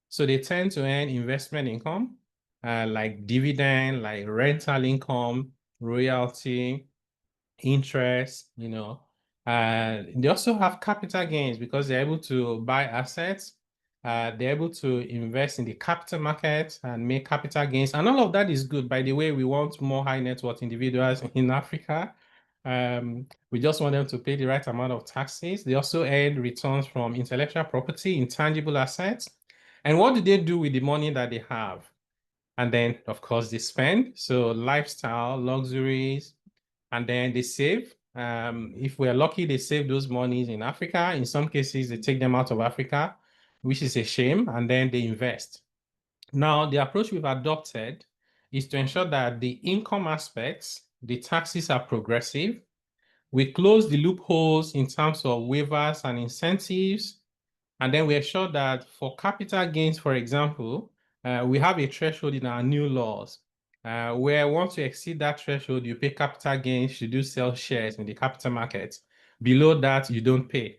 So they tend to earn investment income, like dividend, like rental income, royalty, interest, they also have capital gains because they're able to buy assets. They're able to invest in the capital market and make capital gains. And all of that is good. By the way, we want more high net worth individuals in Africa. We just want them to pay the right amount of taxes. They also earn returns from intellectual property, intangible assets. And what do they do with the money that they have? And then, of course, they spend. So lifestyle, luxuries, and then they save. If we're lucky, they save those monies in Africa. In some cases, they take them out of Africa, which is a shame, and then they invest. Now, the approach we've adopted is to ensure that the income aspects, the taxes are progressive. We close the loopholes in terms of waivers and incentives. And then we ensure that for capital gains, for example, we have a threshold in our new laws where once you exceed that threshold, you pay capital gains, you do sell shares in the capital market. Below that, you don't pay.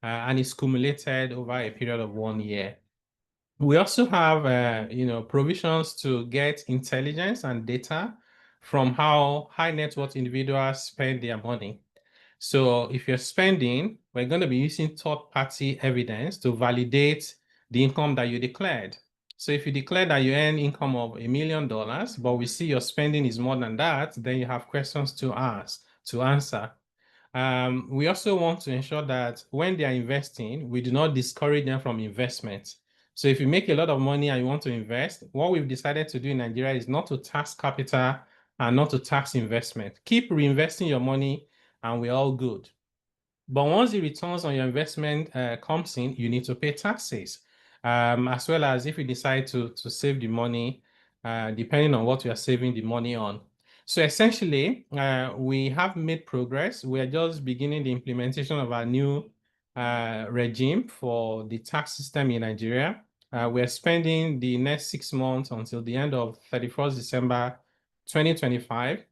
And it's cumulated over a period of 1 year. We also have, provisions to get intelligence and data from how high net worth individuals spend their money. So if you're spending, we're going to be using third-party evidence to validate the income that you declared. So if you declare that you earn income of $1 million, but we see your spending is more than that, then you have questions to answer. We also want to ensure that when they are investing, we do not discourage them from investment. So if you make a lot of money and you want to invest, what we've decided to do in Nigeria is not to tax capital and not to tax investment. Keep reinvesting your money and we're all good. But once the returns on your investment comes in, you need to pay taxes, as well as if you decide to save the money, depending on what you are saving the money on. So essentially, we have made progress. We are just beginning the implementation of our new regime for the tax system in Nigeria. We're spending the next 6 months until the end of 31st December 2025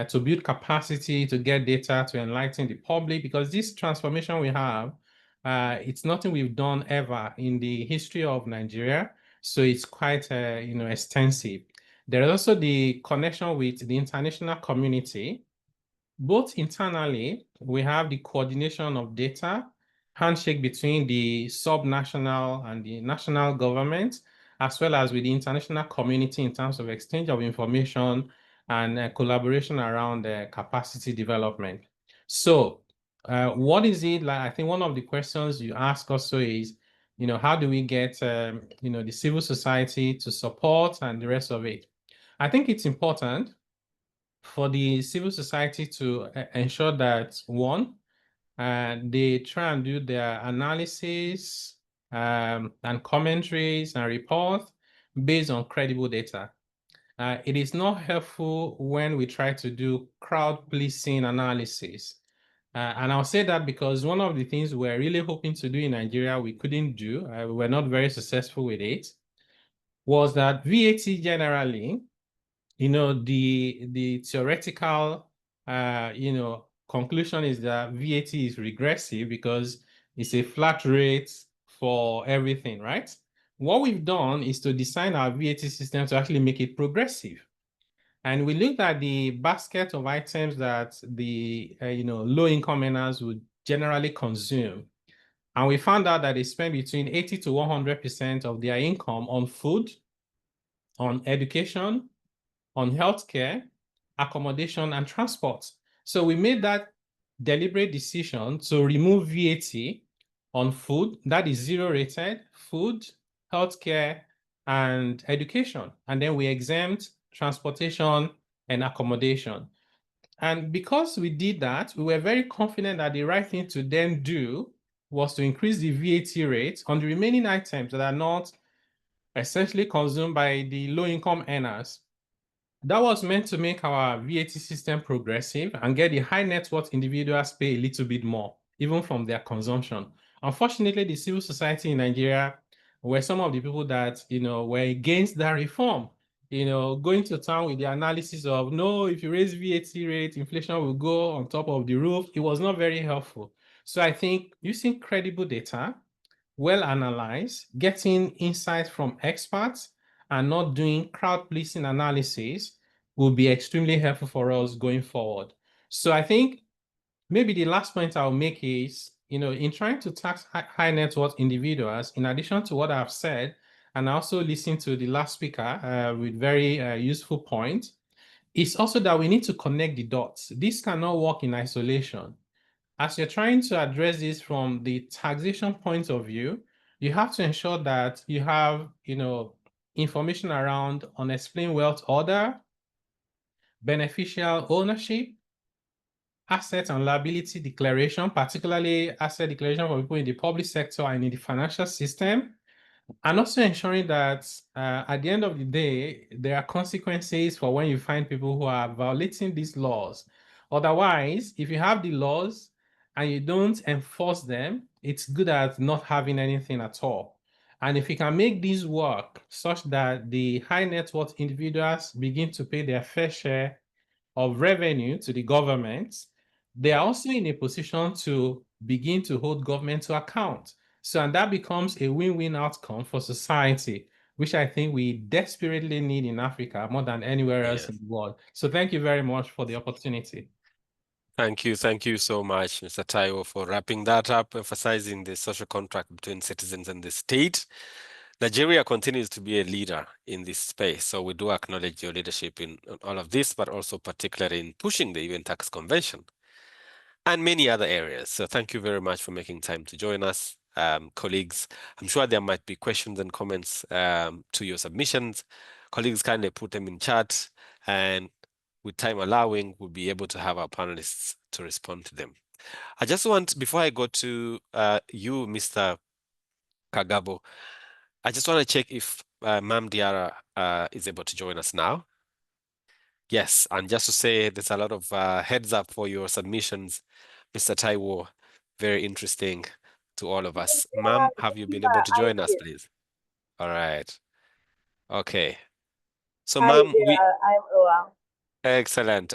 to build capacity, to get data, to enlighten the public, because this transformation we have, it's nothing we've done ever in the history of Nigeria. So it's quite, extensive. There is also the connection with the international community. Both internally, we have the coordination of data, handshake between the subnational and the national government, as well as with the international community in terms of exchange of information and collaboration around capacity development. So what is it like? I think one of the questions you ask also is, how do we get, the civil society to support and the rest of it? I think it's important for the civil society to ensure that, one, they try and do their analysis and commentaries and reports based on credible data. It is not helpful when we try to do crowd-pleasing analysis. And I'll say that because one of the things we're really hoping to do in Nigeria, we couldn't do, we were not very successful with it, was that VAT generally, the theoretical, conclusion is that VAT is regressive because it's a flat rate for everything, right? What we've done is to design our VAT system to actually make it progressive. And we looked at the basket of items that the, low-income earners would generally consume. And we found out that they spend between 80 to 100% of their income on food, on education, on healthcare, accommodation, and transport. So we made that deliberate decision to remove VAT on food that is zero rated, food, healthcare, and education. And then we exempt transportation and accommodation. And because we did that, we were very confident that the right thing to then do was to increase the VAT rate on the remaining items that are not essentially consumed by the low-income earners. That was meant to make our VAT system progressive and get the high net worth individuals pay a little bit more, even from their consumption. Unfortunately, the civil society in Nigeria were some of the people that, were against that reform, going to town with the analysis of, no, if you raise VAT rate, inflation will go on top of the roof. It was not very helpful. So I think using credible data, well analyzed, getting insights from experts, and not doing crowd-pleasing analysis will be extremely helpful for us going forward. So I think maybe the last point I'll make is, in trying to tax high net worth individuals, in addition to what I've said, and I also listened to the last speaker with very useful points, it's also that we need to connect the dots. This cannot work in isolation. As you're trying to address this from the taxation point of view, you have to ensure that you have, information around unexplained wealth order, beneficial ownership, asset and liability declaration, particularly asset declaration for people in the public sector and in the financial system, and also ensuring that at the end of the day, there are consequences for when you find people who are violating these laws. Otherwise, if you have the laws and you don't enforce them, it's good at not having anything at all. And if you can make this work such that the high net worth individuals begin to pay their fair share of revenue to the government, they are also in a position to begin to hold government to account. So, and that becomes a win-win outcome for society, which I think we desperately need in Africa more than anywhere else in the world. So thank you very much for the opportunity. Thank you so much, Mr. Taiwo, for wrapping that up, emphasizing the social contract between citizens and the state. Nigeria continues to be a leader in this space, so we do acknowledge your leadership in all of this, but also particularly in pushing the UN Tax Convention and many other areas. So thank you very much for making time to join us, colleagues. I'm sure there might be questions and comments to your submissions. Colleagues, kindly put them in chat, and with time allowing, we'll be able to have our panelists to respond to them. I just want, before I go to you, Mr. Kagabo, I just want to check if Ma'am Diara is able to join us now. Yes, and just to say there's a lot of heads up for your submissions, Mr. Taiwo. Very interesting to all of us. Ma'am, have you been able to join us, please? All right. Okay. So, ma'am, I'm Oa. Excellent,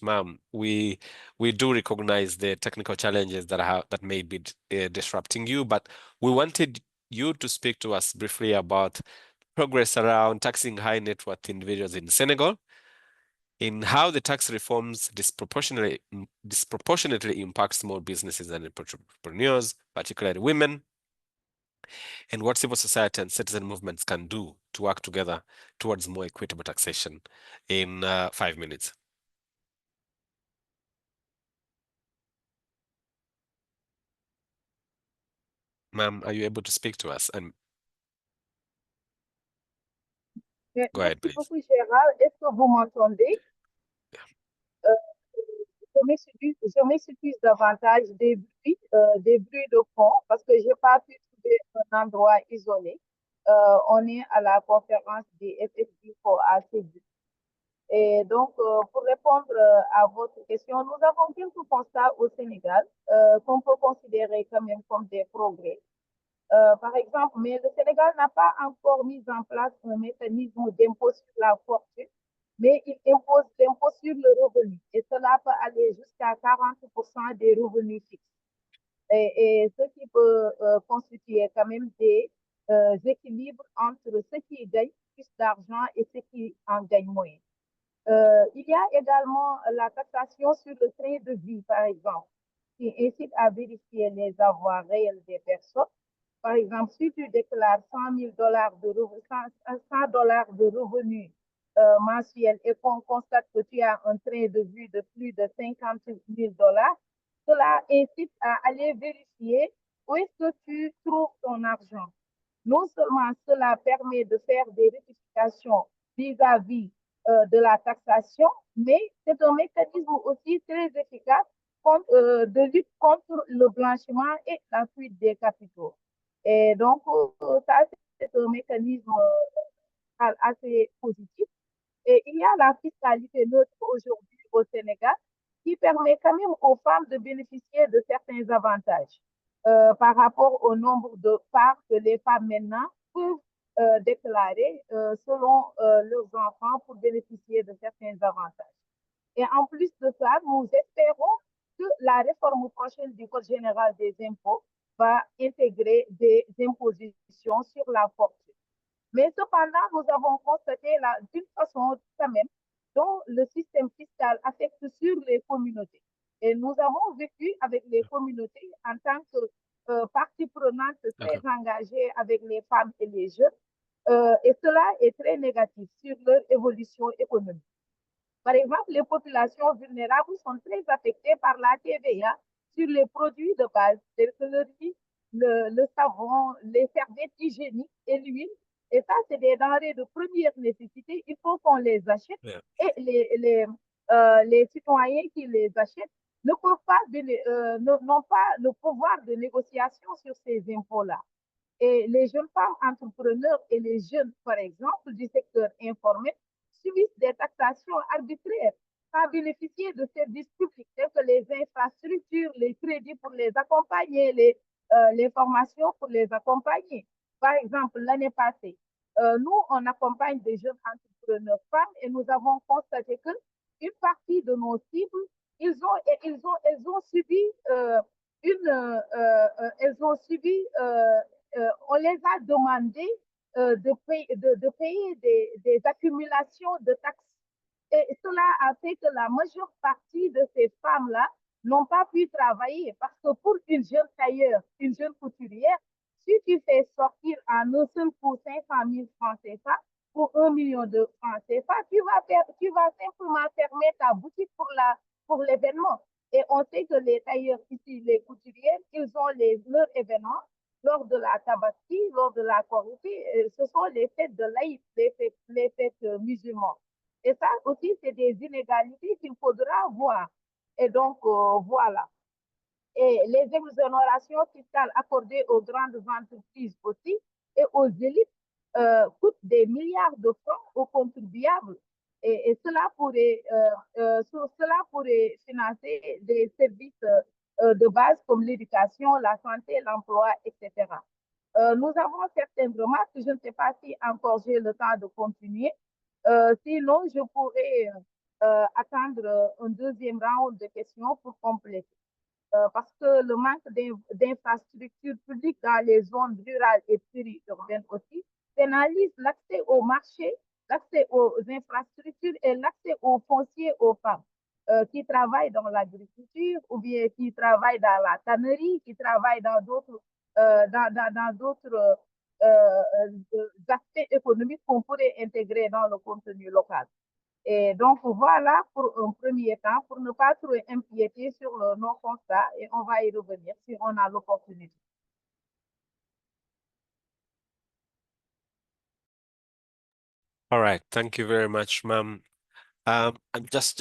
ma'am. We do recognize the technical challenges that may be disrupting you, but we wanted you to speak to us briefly about progress around taxing high net worth individuals in Senegal, in how the tax reforms disproportionately impact small businesses and entrepreneurs, particularly women, and what civil society and citizen movements can do to work together towards more equitable taxation in 5 minutes. Ma'am, are you able to speak to us? And go ahead, please. Merci beaucoup, Gérald. Est-ce que vous m'entendez? Je m'excuse davantage des bruits de fond parce que je n'ai pas pu trouver un endroit isolé. On est à la conférence des FFD pour ACD. Et donc, pour répondre à votre question, nous avons quelques constats au Sénégal qu'on peut considérer quand même comme des progrès. Par exemple, mais le Sénégal n'a pas encore mis en place un mécanisme d'impôt sur la fortune, mais il impose l'impôt sur le revenu. Et cela peut aller jusqu'à 40% des revenus fixes. Et ce qui peut constituer quand même des équilibres entre ceux qui gagnent plus d'argent et ceux qui en gagnent moins. Il y a également la taxation sur le train de vie, par exemple, qui incite à vérifier les avoirs réels des personnes. Par exemple, si tu déclares $100 de revenus mensuels et qu'on constate que tu as un train de vie de plus de $50 000, cela incite à aller vérifier où est-ce que tu trouves ton argent. Non seulement cela permet de faire des rectifications vis-à-vis de la taxation, mais c'est un mécanisme aussi très efficace de lutte contre le blanchiment et la fuite des capitaux. Et donc, ça, c'est un mécanisme assez positif. Et il y a la fiscalité neutre aujourd'hui au Sénégal qui permet quand même aux femmes de bénéficier de certains avantages par rapport au nombre de parts que les femmes maintenant peuvent déclarer selon leurs enfants pour bénéficier de certains avantages. Et en plus de ça, nous espérons que la réforme prochaine du Code général des impôts va intégrer des impositions sur la fortune. Mais cependant, nous avons constaté d'une façon quand même dont le système fiscal affecte sur les communautés. Et nous avons vécu avec les communautés en tant que partie prenante très engagée avec les femmes et les jeunes. Et cela est très négatif sur leur évolution économique. Par exemple, les populations vulnérables sont très affectées par la TVA sur les produits de base, tels que le riz, le savon, les serviettes hygiéniques et l'huile. Et ça, c'est des denrées de première nécessité. Il faut qu'on les achète. Yeah. Et les citoyens qui les achètent ne peuvent pas, n'ont pas le pouvoir de négociation sur ces impôts-là. Et les jeunes femmes entrepreneurs et les jeunes, par exemple, du secteur informel, subissent des taxations arbitraires, sans bénéficier de services publics tels que les infrastructures, les crédits pour les accompagner, les formations pour les accompagner. Par exemple, l'année passée, nous, on accompagne des jeunes entrepreneurs femmes et nous avons constaté qu'une partie de nos cibles, elles ont subi elles ont subi on les a demandé de payer des accumulations de taxes. Et cela a fait que la majeure partie de ces femmes-là n'ont pas pu travailler parce que pour une jeune tailleur, une jeune couturière, si tu fais sortir en un seul coup 500 000 francs CFA pour 1 million de francs CFA, tu vas simplement fermer ta boutique pour l'événement. Et on sait que les tailleurs ici, les couturières, ils ont leurs événements lors de la tabaski, lors de la corruption, ce sont les fêtes de l'Aïd, les fêtes musulmanes. Et ça aussi, c'est des inégalités qu'il faudra voir. Et donc, voilà. Et les exonérations fiscales accordées aux grandes entreprises aussi et aux élites coûtent des milliards de francs aux contribuables. Et cela pourrait financer des services de base comme l'éducation, la santé, l'emploi, etc. Nous avons certaines remarques. Je ne sais pas si encore j'ai le temps de continuer. Sinon, je pourrais attendre un deuxième round de questions pour compléter. Parce que le manque d'infrastructures publiques dans les zones rurales et périurbaines aussi pénalise l'accès au marché, l'accès aux infrastructures et l'accès aux fonciers aux femmes qui travaillent dans l'agriculture ou bien qui travaillent dans la tannerie, qui travaillent dans d'autres aspects économiques qu'on pourrait intégrer dans le contenu local. Et donc, voilà pour un premier temps, pour ne pas trop empiéter sur nos constats, et on va y revenir si on a l'opportunité. All right. Thank you very much, ma'am. And just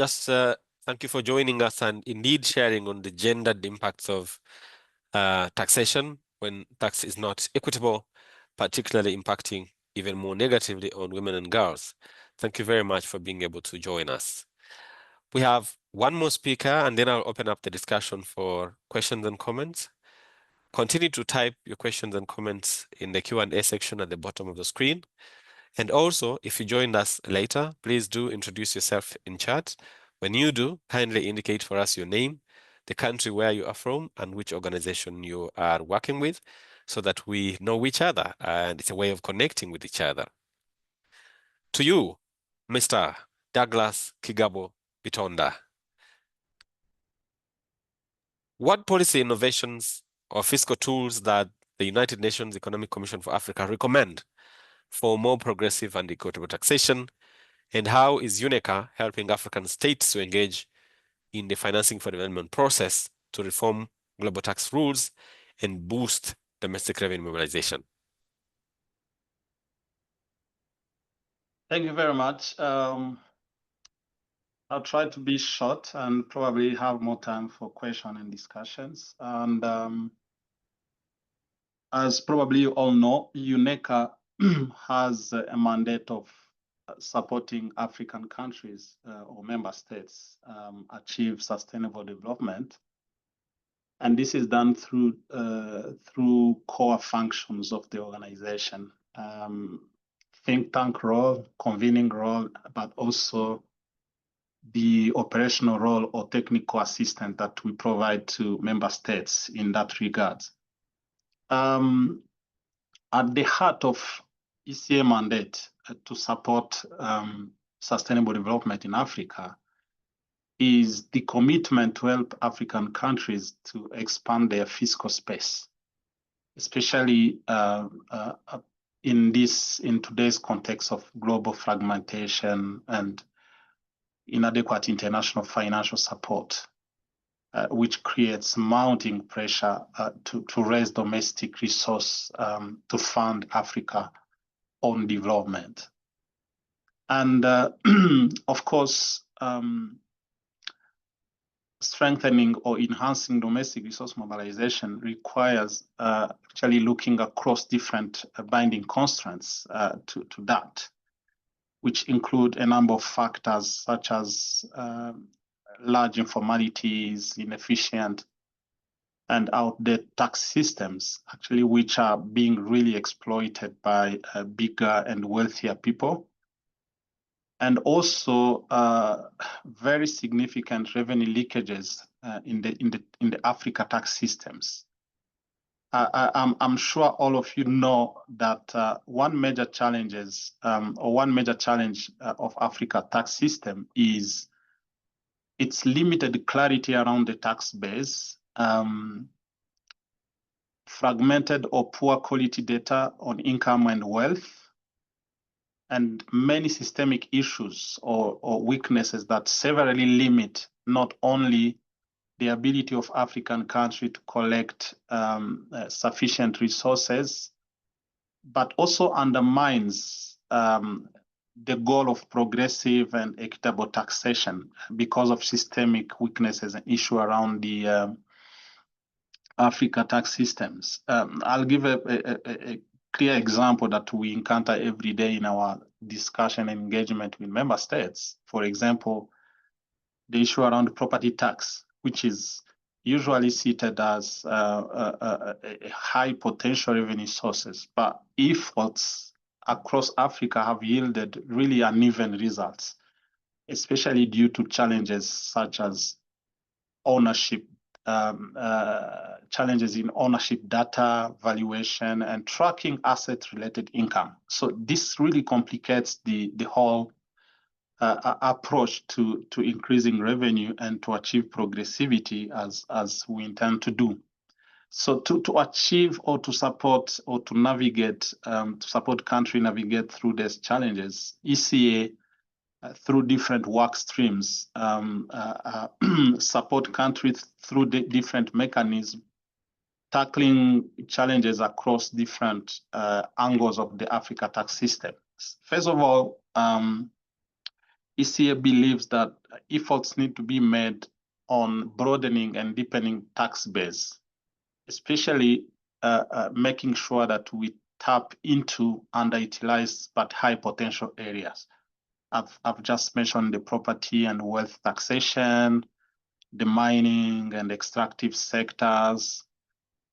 thank you for joining us and indeed sharing on the gendered impacts of taxation when tax is not equitable, particularly impacting even more negatively on women and girls. Thank you very much for being able to join us. We have one more speaker, and then I'll open up the discussion for questions and comments. Continue to type your questions and comments in the Q&A section at the bottom of the screen. And also, if you joined us later, please do introduce yourself in chat. When you do, kindly indicate for us your name, the country where you are from, and which organization you are working with, so that we know each other, and it's a way of connecting with each other. To you, Mr. Douglas Kigabo Bitonda, what policy innovations or fiscal tools that the United Nations Economic Commission for Africa recommend for more progressive and equitable taxation, and how is UNECA helping African states to engage in the financing for development process to reform global tax rules and boost domestic revenue mobilization? Thank you very much. I'll try to be short and probably have more time for question and discussions. And as probably you all know, UNECA has a mandate of supporting African countries or member states achieve sustainable development. And this is done through core functions of the organization. Think tank role, convening role, but also the operational role or technical assistance that we provide to member states in that regard. At the heart of ECA mandate to support sustainable development in Africa is the commitment to help African countries to expand their fiscal space, especially in today's context of global fragmentation and inadequate international financial support, which creates mounting pressure to raise domestic resource to fund Africa on development. And of course, strengthening or enhancing domestic resource mobilization requires actually looking across different binding constraints to that, which include a number of factors such as large informalities, inefficient and outdated tax systems, actually, which are being really exploited by bigger and wealthier people. And also very significant revenue leakages in the Africa tax systems. I'm sure all of you know that one major challenge of Africa tax system is its limited clarity around the tax base, fragmented or poor quality data on income and wealth, and many systemic issues or weaknesses that severely limit not only the ability of African countries to collect sufficient resources, but also undermines the goal of progressive and equitable taxation because of systemic weaknesses and issues around the Africa tax systems. I'll give a clear example that we encounter every day in our discussion and engagement with member states. For example, the issue around property tax, which is usually cited as a high potential revenue sources, but efforts across Africa have yielded really uneven results, especially due to challenges such as ownership, challenges in ownership data, valuation, and tracking asset-related income. So this really complicates the whole approach to increasing revenue and to achieve progressivity as we intend to do. So to achieve or to support or to navigate, to support country navigate through these challenges, ECA through different work streams support countries through the different mechanisms, tackling challenges across different angles of the Africa tax system. First of all, ECA believes that efforts need to be made on broadening and deepening tax base, especially making sure that we tap into underutilized but high potential areas. I've just mentioned the property and wealth taxation, the mining and extractive sectors.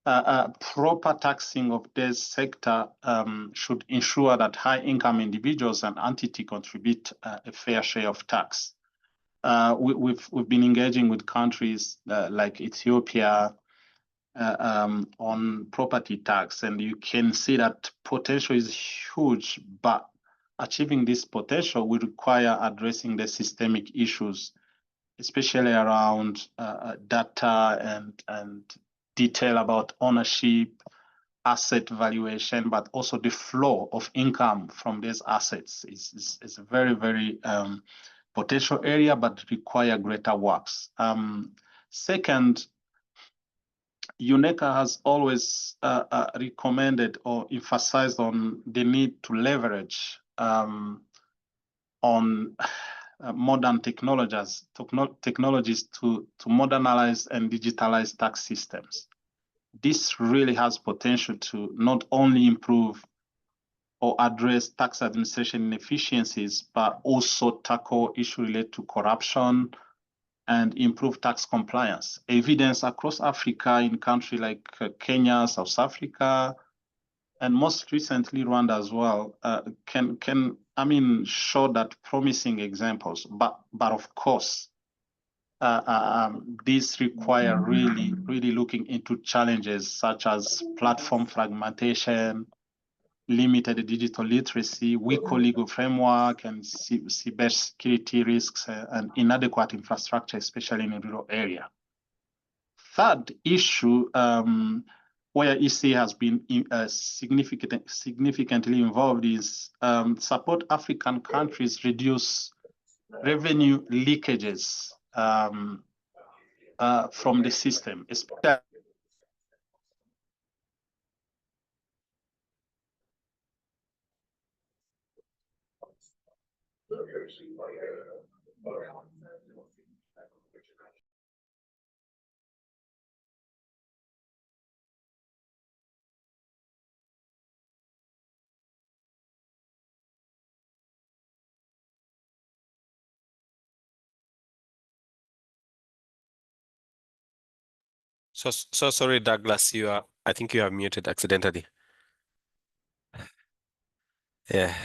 Proper taxing of this sector should ensure that high-income individuals and entities contribute a fair share of tax. We've been engaging with countries like Ethiopia on property tax, and you can see that potential is huge, but achieving this potential will require addressing the systemic issues, especially around data and detail about ownership, asset valuation, but also the flow of income from these assets is a very, very potential area, but require greater works. Second, UNECA has always recommended or emphasized on the need to leverage on modern technologies to modernize and digitalize tax systems. This really has potential to not only improve or address tax administration inefficiencies, but also tackle issues related to corruption and improve tax compliance. Evidence across Africa in countries like Kenya, South Africa, and most recently Rwanda as well, can show that promising examples. But of course, these require really looking into challenges such as platform fragmentation, limited digital literacy, weak legal framework, and cybersecurity risks and inadequate infrastructure, especially in a rural area. Third issue, where EC has been significantly involved, is support African countries reduce revenue leakages from the system, especially So sorry, Douglas, I think you are muted accidentally. Yeah.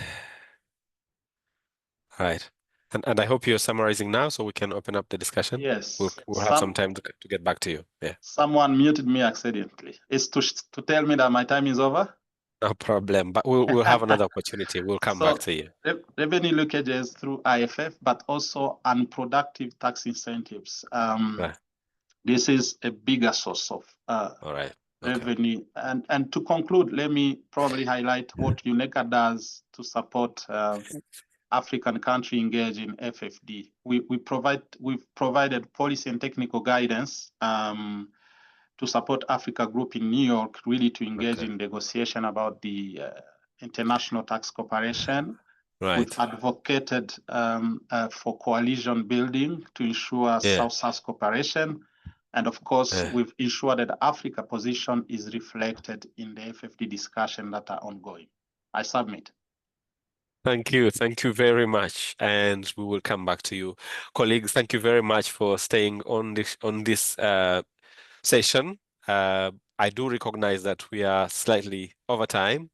All right. And I hope you're summarizing now so we can open up the discussion. yes, We'll have some time to get back to you. Yeah. Someone muted me accidentally. It's to tell me that my time is over? No problem, but we'll have another opportunity. We'll come back to you. Revenue leakages through IFF, but also unproductive tax incentives. Right. This is a bigger source of All right. Okay. revenue. And to conclude, let me probably highlight what UNECA does to support African country engage in FFD. We've provided policy and technical guidance to support Africa Group in New York, really to engage in negotiation about the international tax cooperation. Right. We've advocated for coalition building to ensure South-South cooperation. And of course, we've ensured that the Africa position is reflected in the FFD discussion that are ongoing. I submit. Thank you. Thank you very much. And we will come back to you. Colleagues, thank you very much for staying on this session. I do recognize that we are slightly over time,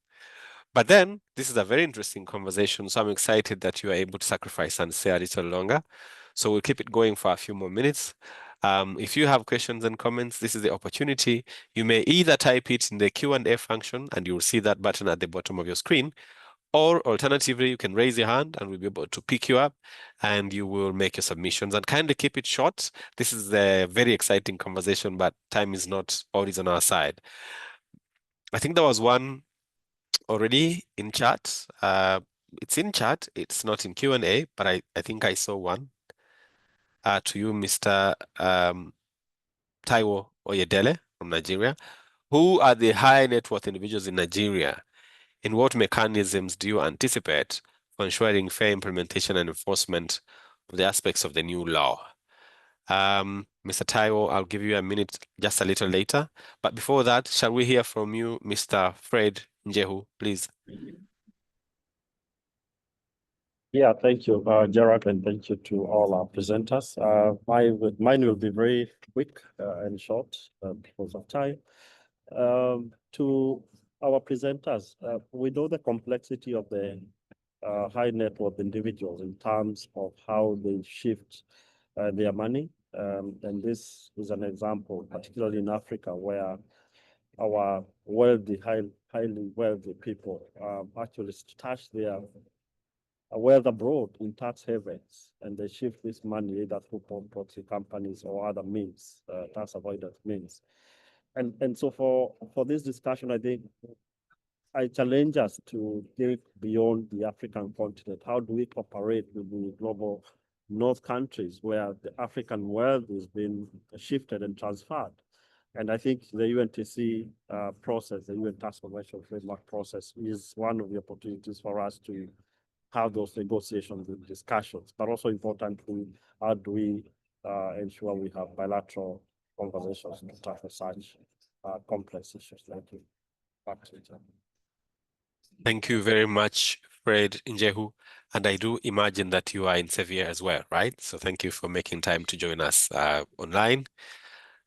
but then this is a very interesting conversation. So I'm excited that you are able to sacrifice and stay a little longer. So we'll keep it going for a few more minutes. If you have questions and comments, this is the opportunity. You may either type it in the Q&A function, and you'll see that button at the bottom of your screen, or alternatively, you can raise your hand and we'll be able to pick you up and you will make your submissions, and kindly keep it short. This is a very exciting conversation, but time is not always on our side. I think there was one already in chat. It's in chat. It's not in Q&A, but I think I saw one to you, Mr. Taiwo Oyedele from Nigeria. Who are the high net worth individuals in Nigeria? In what mechanisms do you anticipate for ensuring fair implementation and enforcement of the aspects of the new law? Mr. Taiwo, I'll give you a minute just a little later. But before that, shall we hear from you, Mr. Fred Njehu, please? Yeah, thank you, Gerald, and thank you to all our presenters. Mine will be very quick and short because of time. To our presenters, we know the complexity of the high net worth individuals in terms of how they shift their money. And this is an example, particularly in Africa, where our wealthy, highly wealthy people actually stash their wealth abroad in tax havens, and they shift this money either through proxy companies or other means, tax avoidance means. And so for this discussion, I think I challenge us to think beyond the African continent. How do we cooperate with the global North countries where the African wealth is being shifted and transferred? And I think the UNTC process, the UN Tax Convention Framework process, is one of the opportunities for us to have those negotiations and discussions. But also importantly, how do we ensure we have bilateral conversations to tackle such complex issues? Thank you. Back to you. Thank you very much, Fred Njehu. And I do imagine that you are in Sevier as well, right? So thank you for making time to join us online.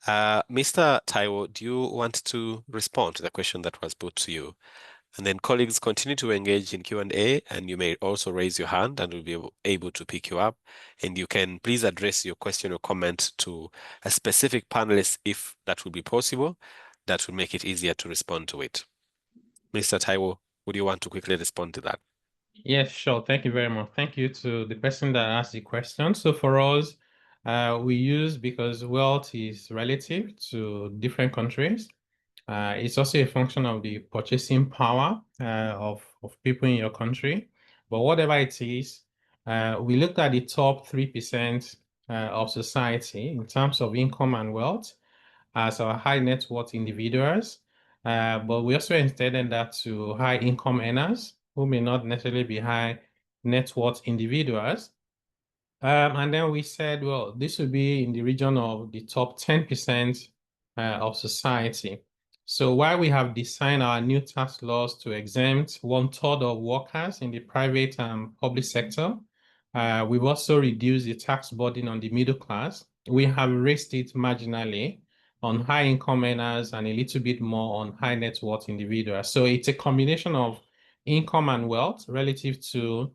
Mr. Taiwo, do you want to respond to the question that was put to you? And then colleagues, continue to engage in Q&A, and you may also raise your hand and we'll be able to pick you up. And you can please address your question or comment to a specific panelist if that will be possible. That will make it easier to respond to it. Mr. Taiwo, would you want to quickly respond to that? Yes, sure. Thank you very much. Thank you to the person that asked the question. So for us, we use, because wealth is relative to different countries. It's also a function of the purchasing power of people in your country. But whatever it is, we looked at the top 3% of society in terms of income and wealth as our high net worth individuals. But we also extended that to high income earners who may not necessarily be high net worth individuals. And then we said, well, this would be in the region of the top 10% of society. So while we have designed our new tax laws to exempt 1/3 of workers in the private and public sector, we've also reduced the tax burden on the middle class. We have raised it marginally on high income earners and a little bit more on high net worth individuals. So it's a combination of income and wealth relative to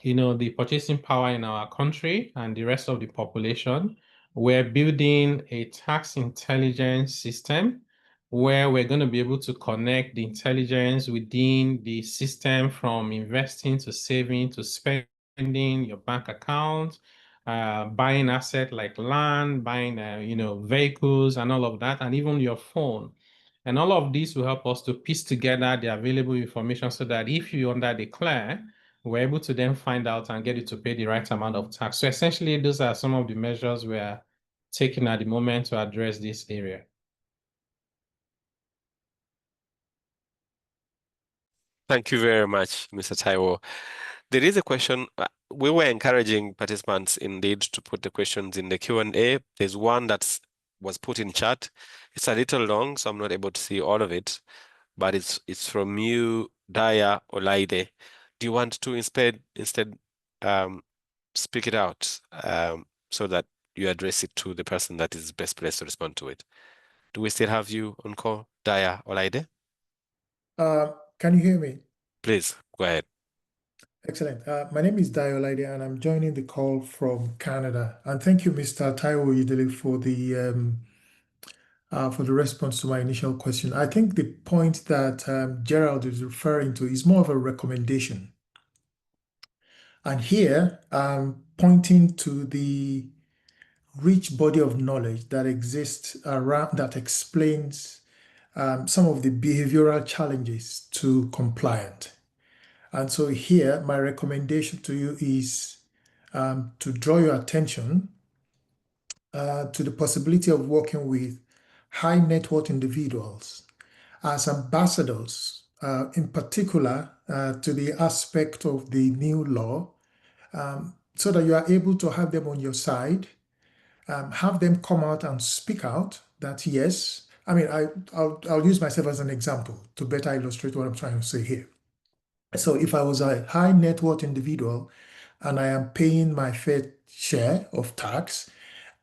the purchasing power in our country and the rest of the population. We're building a tax intelligence system where we're going to be able to connect the intelligence within the system, from investing to saving to spending, your bank account, buying asset like land, buying vehicles and all of that, and even your phone. And all of this will help us to piece together the available information so that if you underdeclare, we're able to then find out and get you to pay the right amount of tax. So essentially, those are some of the measures we are taking at the moment to address this area. Thank you very much, Mr. Taiwo. There is a question. We were encouraging participants indeed to put the questions in the Q&A. There's one that was put in chat. It's a little long, so I'm not able to see all of it, but it's from you, Daya Olaide. Do you want to instead speak it out so that you address it to the person that is best placed to respond to it? Do we still have you on call, Daya Olaide? Can you hear me? Please, go ahead. Excellent. My name is Dio Lide, and I'm joining the call from Canada. And thank you, Mr. Taiwo Idele, for the response to my initial question. I think the point that Gerald is referring to is more of a recommendation. And here, pointing to the rich body of knowledge that exists around that explains some of the behavioral challenges to compliant. And so here, my recommendation to you is to draw your attention to the possibility of working with high net worth individuals as ambassadors, in particular to the aspect of the new law, so that you are able to have them on your side, have them come out and speak out that yes, I mean, I'll use myself as an example to better illustrate what I'm trying to say here. So if I was a high net worth individual and I am paying my fair share of tax,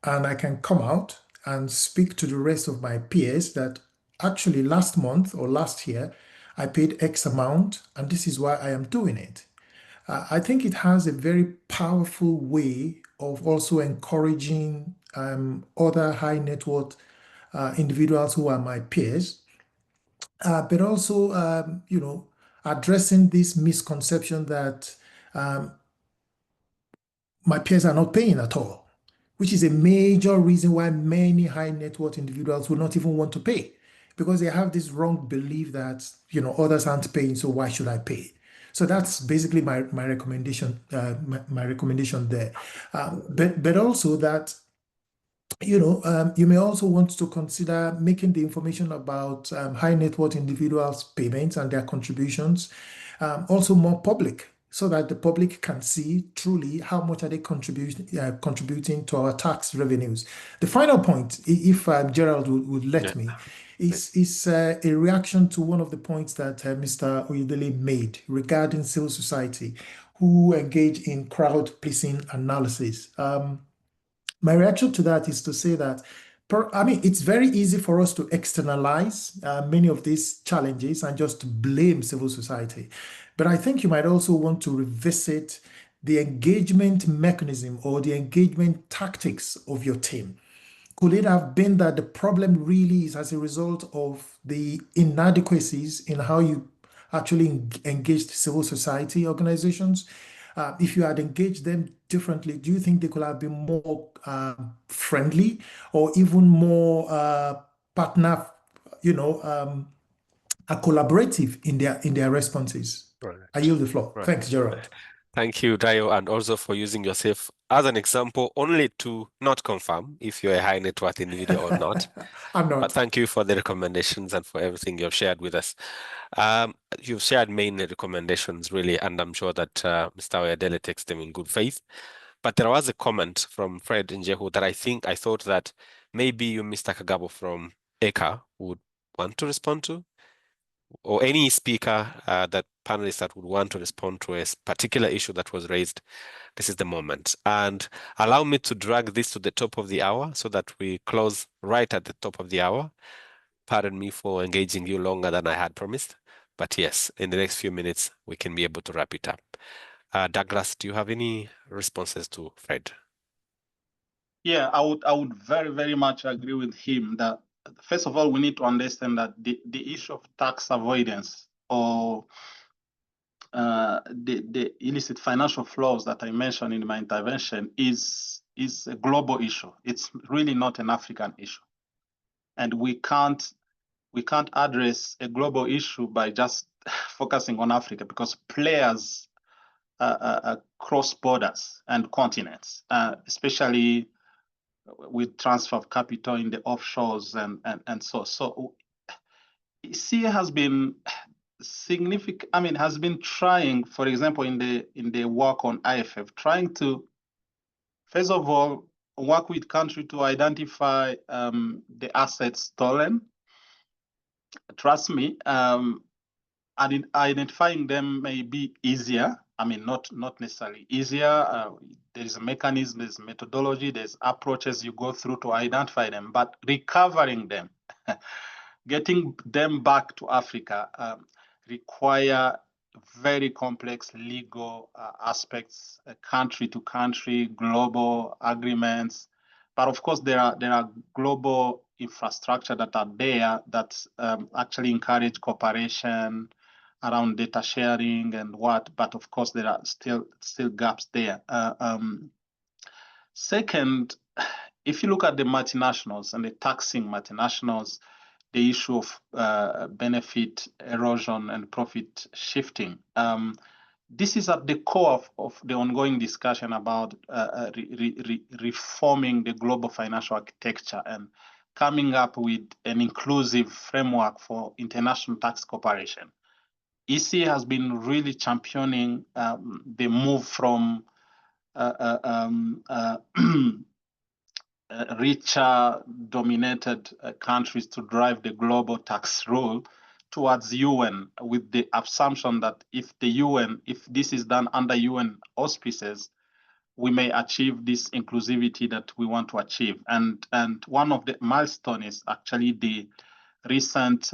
and I can come out and speak to the rest of my peers that actually last month or last year, I paid X amount, and this is why I am doing it. I think it has a very powerful way of also encouraging other high net worth individuals who are my peers, but also, addressing this misconception that my peers are not paying at all, which is a major reason why many high net worth individuals will not even want to pay, because they have this wrong belief that others aren't paying, so why should I pay? So that's basically my recommendation. My recommendation there, but also that you may also want to consider making the information about high net worth individuals' payments and their contributions also more public, so that the public can see truly how much are they contributing to our tax revenues. The final point, if Gerald would let me, is a reaction to one of the points that Mr. Oyedele made regarding civil society who engage in crowd-pleasing analysis. My reaction to that is to say that, it's very easy for us to externalize many of these challenges and just blame civil society. But I think you might also want to revisit the engagement mechanism or the engagement tactics of your team. Could it have been that the problem really is as a result of the inadequacies in how you actually engaged civil society organizations? If you had engaged them differently, do you think they could have been more friendly or even more partner, collaborative in their responses? Right. I yield the floor. Right. Thanks, Gerald. Thank you, Dayo, and also for using yourself as an example, only to not confirm if you're a high net worth individual or not. I'm not. But thank you for the recommendations and for everything you've shared with us. You've shared mainly recommendations, really, and I'm sure that Mr. Oyedele takes them in good faith. But there was a comment from Fred Njehu that I thought that maybe you, Mr. Kagabo from ECA, would want to respond to, or any speaker, that panelist that would want to respond to a particular issue that was raised. This is the moment. And allow me to drag this to the top of the hour so that we close right at the top of the hour. Pardon me for engaging you longer than I had promised. But yes, in the next few minutes, we can be able to wrap it up. Douglas, do you have any responses to Fred? Yeah, I would very, very much agree with him that first of all, we need to understand that the issue of tax avoidance or the illicit financial flows that I mentioned in my intervention is a global issue. It's really not an African issue. And we can't address a global issue by just focusing on Africa, because players cross borders and continents, especially with transfer of capital in the offshores and so. So ECA has been significant, has been trying, for example, in the work on IFF, trying to, first of all, work with country to identify the assets stolen. Trust me, identifying them may be easier. Not necessarily easier. There is a mechanism, there's methodology, there's approaches you go through to identify them, but recovering them, getting them back to Africa require very complex legal aspects, country to country, global agreements. But of course, there are global infrastructure that are there that actually encourage cooperation around data sharing and what. But of course, there are still gaps there. Second, if you look at the multinationals and the taxing multinationals, the issue of benefit erosion and profit shifting. This is at the core of the ongoing discussion about reforming the global financial architecture and coming up with an inclusive framework for international tax cooperation. ECA has been really championing the move from richer dominated countries to drive the global tax rule towards UN, with the assumption that if this is done under UN auspices, we may achieve this inclusivity that we want to achieve. And one of the milestones is actually the recent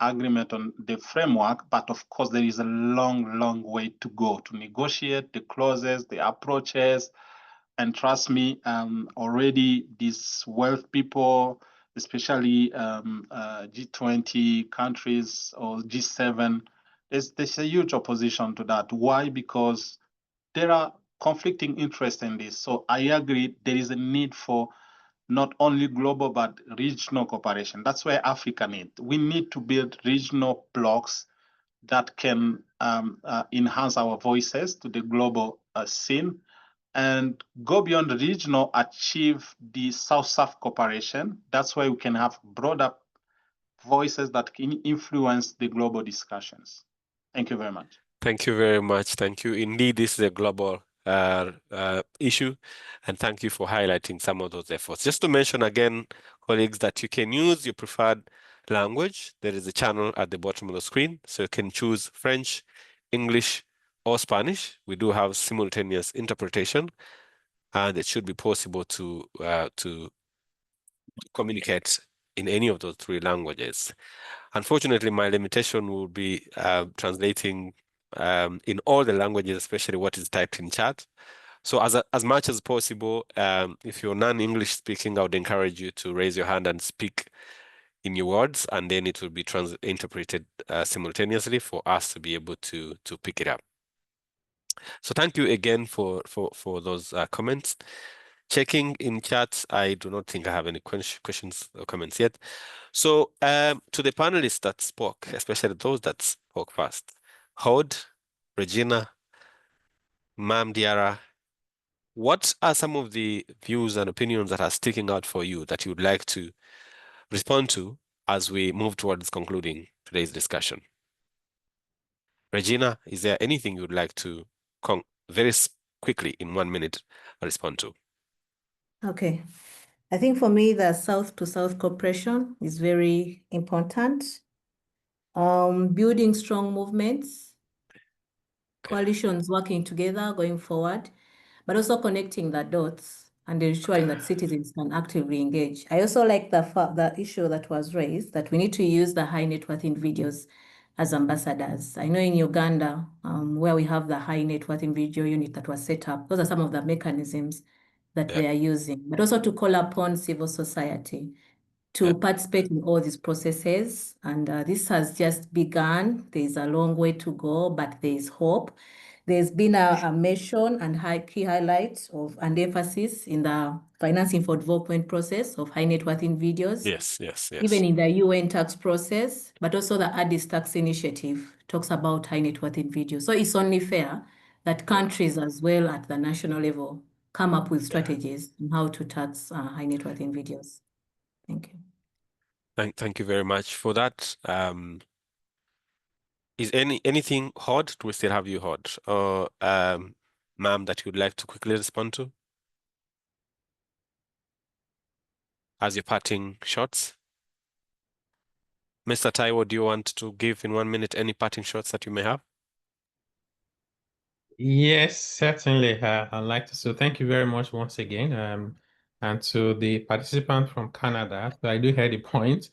agreement on the framework, but of course there is a long way to go to negotiate the clauses, the approaches. And trust me, already these wealth people, especially G20 countries or G7, there's a huge opposition to that. Why? Because there are conflicting interests in this. So I agree there is a need for not only global but regional cooperation. That's where Africa needs. We need to build regional blocks that can enhance our voices to the global scene, and go beyond the regional, achieve the South-South cooperation. That's why we can have broader voices that can influence the global discussions. Thank you very much. Thank you very much. Thank you. Indeed, this is a global issue, and thank you for highlighting some of those efforts. Just to mention again, colleagues, that you can use your preferred language. There is a channel at the bottom of the screen, so you can choose French, English, or Spanish. We do have simultaneous interpretation, and it should be possible to communicate in any of those three languages. Unfortunately, my limitation will be translating in all the languages, especially what is typed in chat. So as much as possible, if you're non-English speaking, I would encourage you to raise your hand and speak in your words, and then it will be interpreted simultaneously for us to be able to pick it up. So thank you again for those comments. Checking in chats, I do not think I have any questions or comments yet. So to the panelists that spoke, especially those that spoke first, Hod, Regina, Ma'am Diara, what are some of the views and opinions that are sticking out for you that you would like to respond to as we move towards concluding today's discussion? Regina, is there anything you would like to very quickly in 1 minute respond to? Okay. I think for me, the South to South cooperation is very important. Building strong movements, coalitions working together going forward, but also connecting the dots and ensuring that citizens can actively engage. I also like the issue that was raised that we need to use the high net worth individuals as ambassadors. I know in Uganda, where we have the high net worth individual unit that was set up, those are some of the mechanisms that they are using, but also to call upon civil society to participate in all these processes. And this has just begun. There's a long way to go, but there's hope. There's been a mention and key highlights of and emphasis in the financing for development process of high net worth individuals. Yes, yes, yes. Even in the UN tax process, but also the Addis tax initiative talks about high net worth individuals. So it's only fair that countries as well at the national level come up with strategies on how to tax high net worth individuals. Thank you. Thank you very much for that. Is anything Hod? Do we still have you, Hod? Or ma'am, that you'd like to quickly respond to as your parting shots? Mr. Taiwo, do you want to give in 1 minute any parting shots that you may have? Yes, certainly. I'd like to. So thank you very much once again. And to the participant from Canada, so I do hear the point,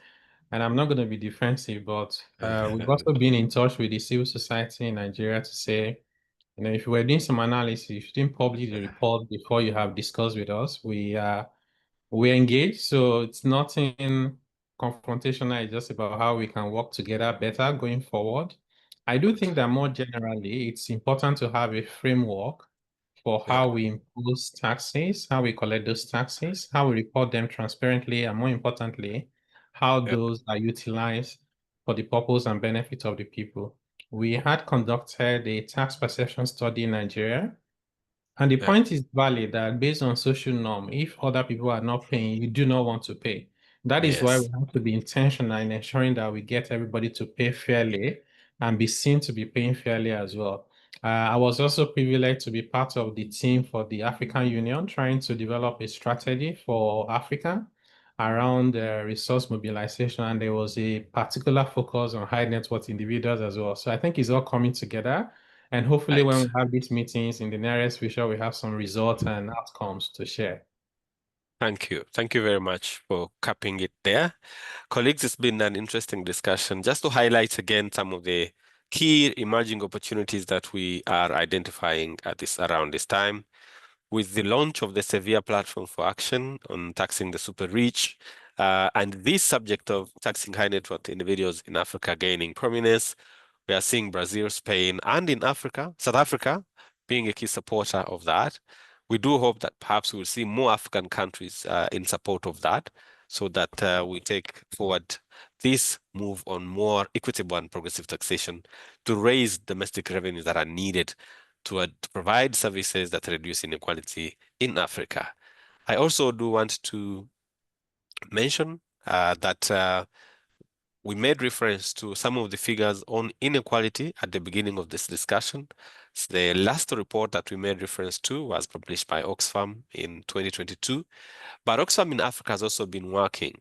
and I'm not going to be defensive, but we've also been in touch with the civil society in Nigeria to say, if you were doing some analysis, if you didn't publish the report before you have discussed with us, we're engaged. So it's nothing confrontational. It's just about how we can work together better going forward. I do think that more generally, it's important to have a framework for how we impose taxes, how we collect those taxes, how we report them transparently, and more importantly, how those are utilized for the purpose and benefit of the people. We had conducted a tax perception study in Nigeria, and the point is valid that based on social norm, if other people are not paying, you do not want to pay. That is why we have to be intentional in ensuring that we get everybody to pay fairly and be seen to be paying fairly as well. I was also privileged to be part of the team for the African Union, trying to develop a strategy for Africa around resource mobilization, and there was a particular focus on high net worth individuals as well. So I think it's all coming together. And hopefully when we have these meetings in the nearest future, we have some results and outcomes to share. Thank you. Thank you very much for capping it there. Colleagues, it's been an interesting discussion. Just to highlight again some of the key emerging opportunities that we are identifying at around this time. With the launch of the Severe Platform for Action on taxing the super rich, and this subject of taxing high net worth individuals in Africa gaining prominence, we are seeing Brazil, Spain, and in Africa, South Africa, being a key supporter of that. We do hope that perhaps we'll see more African countries in support of that, so that we take forward this move on more equitable and progressive taxation to raise domestic revenues that are needed to provide services that reduce inequality in Africa. I also do want to mention that we made reference to some of the figures on inequality at the beginning of this discussion. So the last report that we made reference to was published by Oxfam in 2022. But Oxfam in Africa has also been working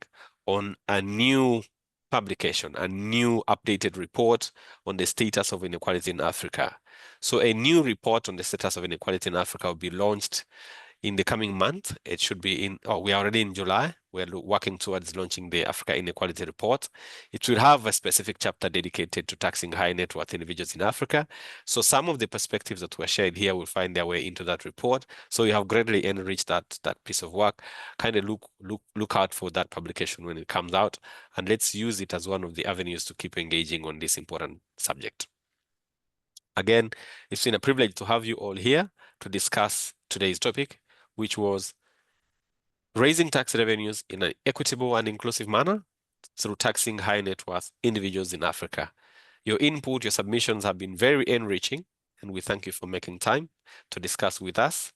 on a new publication, a new updated report on the status of inequality in Africa. So a new report on the status of inequality in Africa will be launched in the coming month. It should be we are already in July. we're working towards launching the Africa Inequality Report. It will have a specific chapter dedicated to taxing high net worth individuals in Africa. So some of the perspectives that were shared here will find their way into that report. So you have greatly enriched that piece of work. Kind of look out for that publication when it comes out, and let's use it as one of the avenues to keep engaging on this important subject. Again, it's been a privilege to have you all here to discuss today's topic, which was raising tax revenues in an equitable and inclusive manner through taxing high net worth individuals in Africa. Your input, your submissions have been very enriching, and we thank you for making time to discuss with us.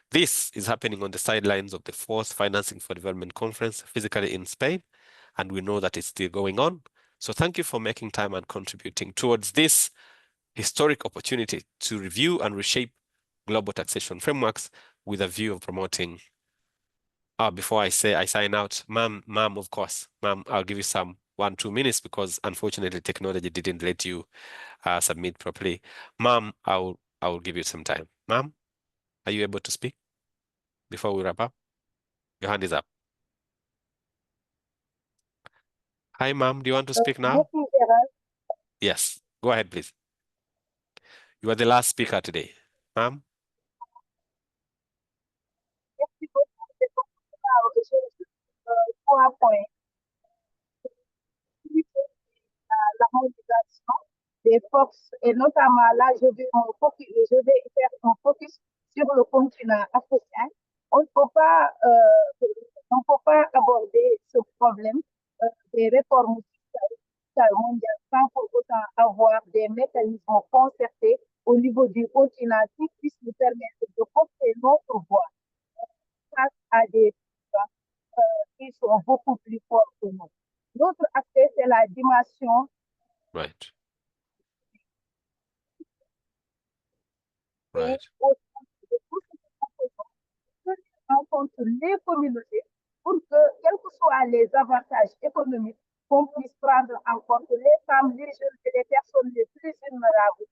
This is happening on the sidelines of the 4th Financing for Development Conference, physically in Spain, and we know that it's still going on. So thank you for making time and contributing towards this historic opportunity to review and reshape global taxation frameworks with a view of promoting. Before I sign out, ma'am, of course, ma'am, I'll give you some 1-2 minutes because unfortunately technology didn't let you submit properly. Ma'am, I will give you some time. Ma'am, are you able to speak before we wrap up? Your hand is up. Hi, ma'am, do you want to speak now? Yes, go ahead, please. You are the last speaker today. Ma'am? L'harmonisation des forces et notamment là, je vais faire un focus sur le continent africain. On ne peut pas aborder ce problème des réformes mondiales sans pour autant avoir des mécanismes concertés au niveau du continent qui puissent nous permettre de porter notre voix face à des qui sont beaucoup plus forts que nous. L'autre aspect, c'est la dimension. Right. Et en compte les communautés pour que, quels que soient les avantages économiques, qu'on puisse prendre en compte les femmes, les jeunes et les personnes les plus vulnérables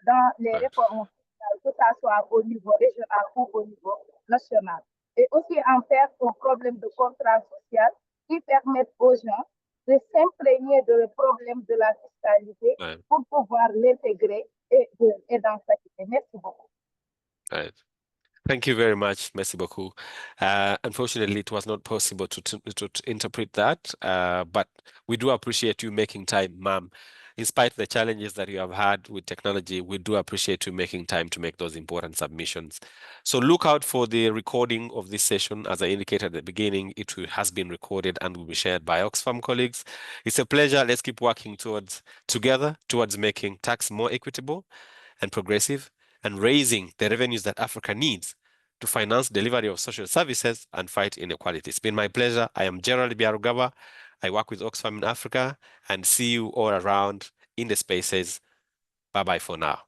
dans les réformes fiscales, que ce soit au niveau régional ou au niveau national. Et aussi en faire un problème de contrat social qui permettent aux gens de s'imprégner de le problème de la fiscalité pour pouvoir l'intégrer et d'en s'acquitter. Merci beaucoup. Right. Thank you very much. Merci beaucoup. Unfortunately, it was not possible to interpret that, but we do appreciate you making time, ma'am. In spite of the challenges that you have had with technology, we do appreciate you making time to make those important submissions. So look out for the recording of this session. As I indicated at the beginning, it has been recorded and will be shared by Oxfam colleagues. It's a pleasure. Let's keep working together towards making tax more equitable and progressive, and raising the revenues that Africa needs to finance delivery of social services and fight inequality. It's been my pleasure. I am Gerald Biarugaba. I work with Oxfam in Africa, and see you all around in the spaces. Bye-bye for now.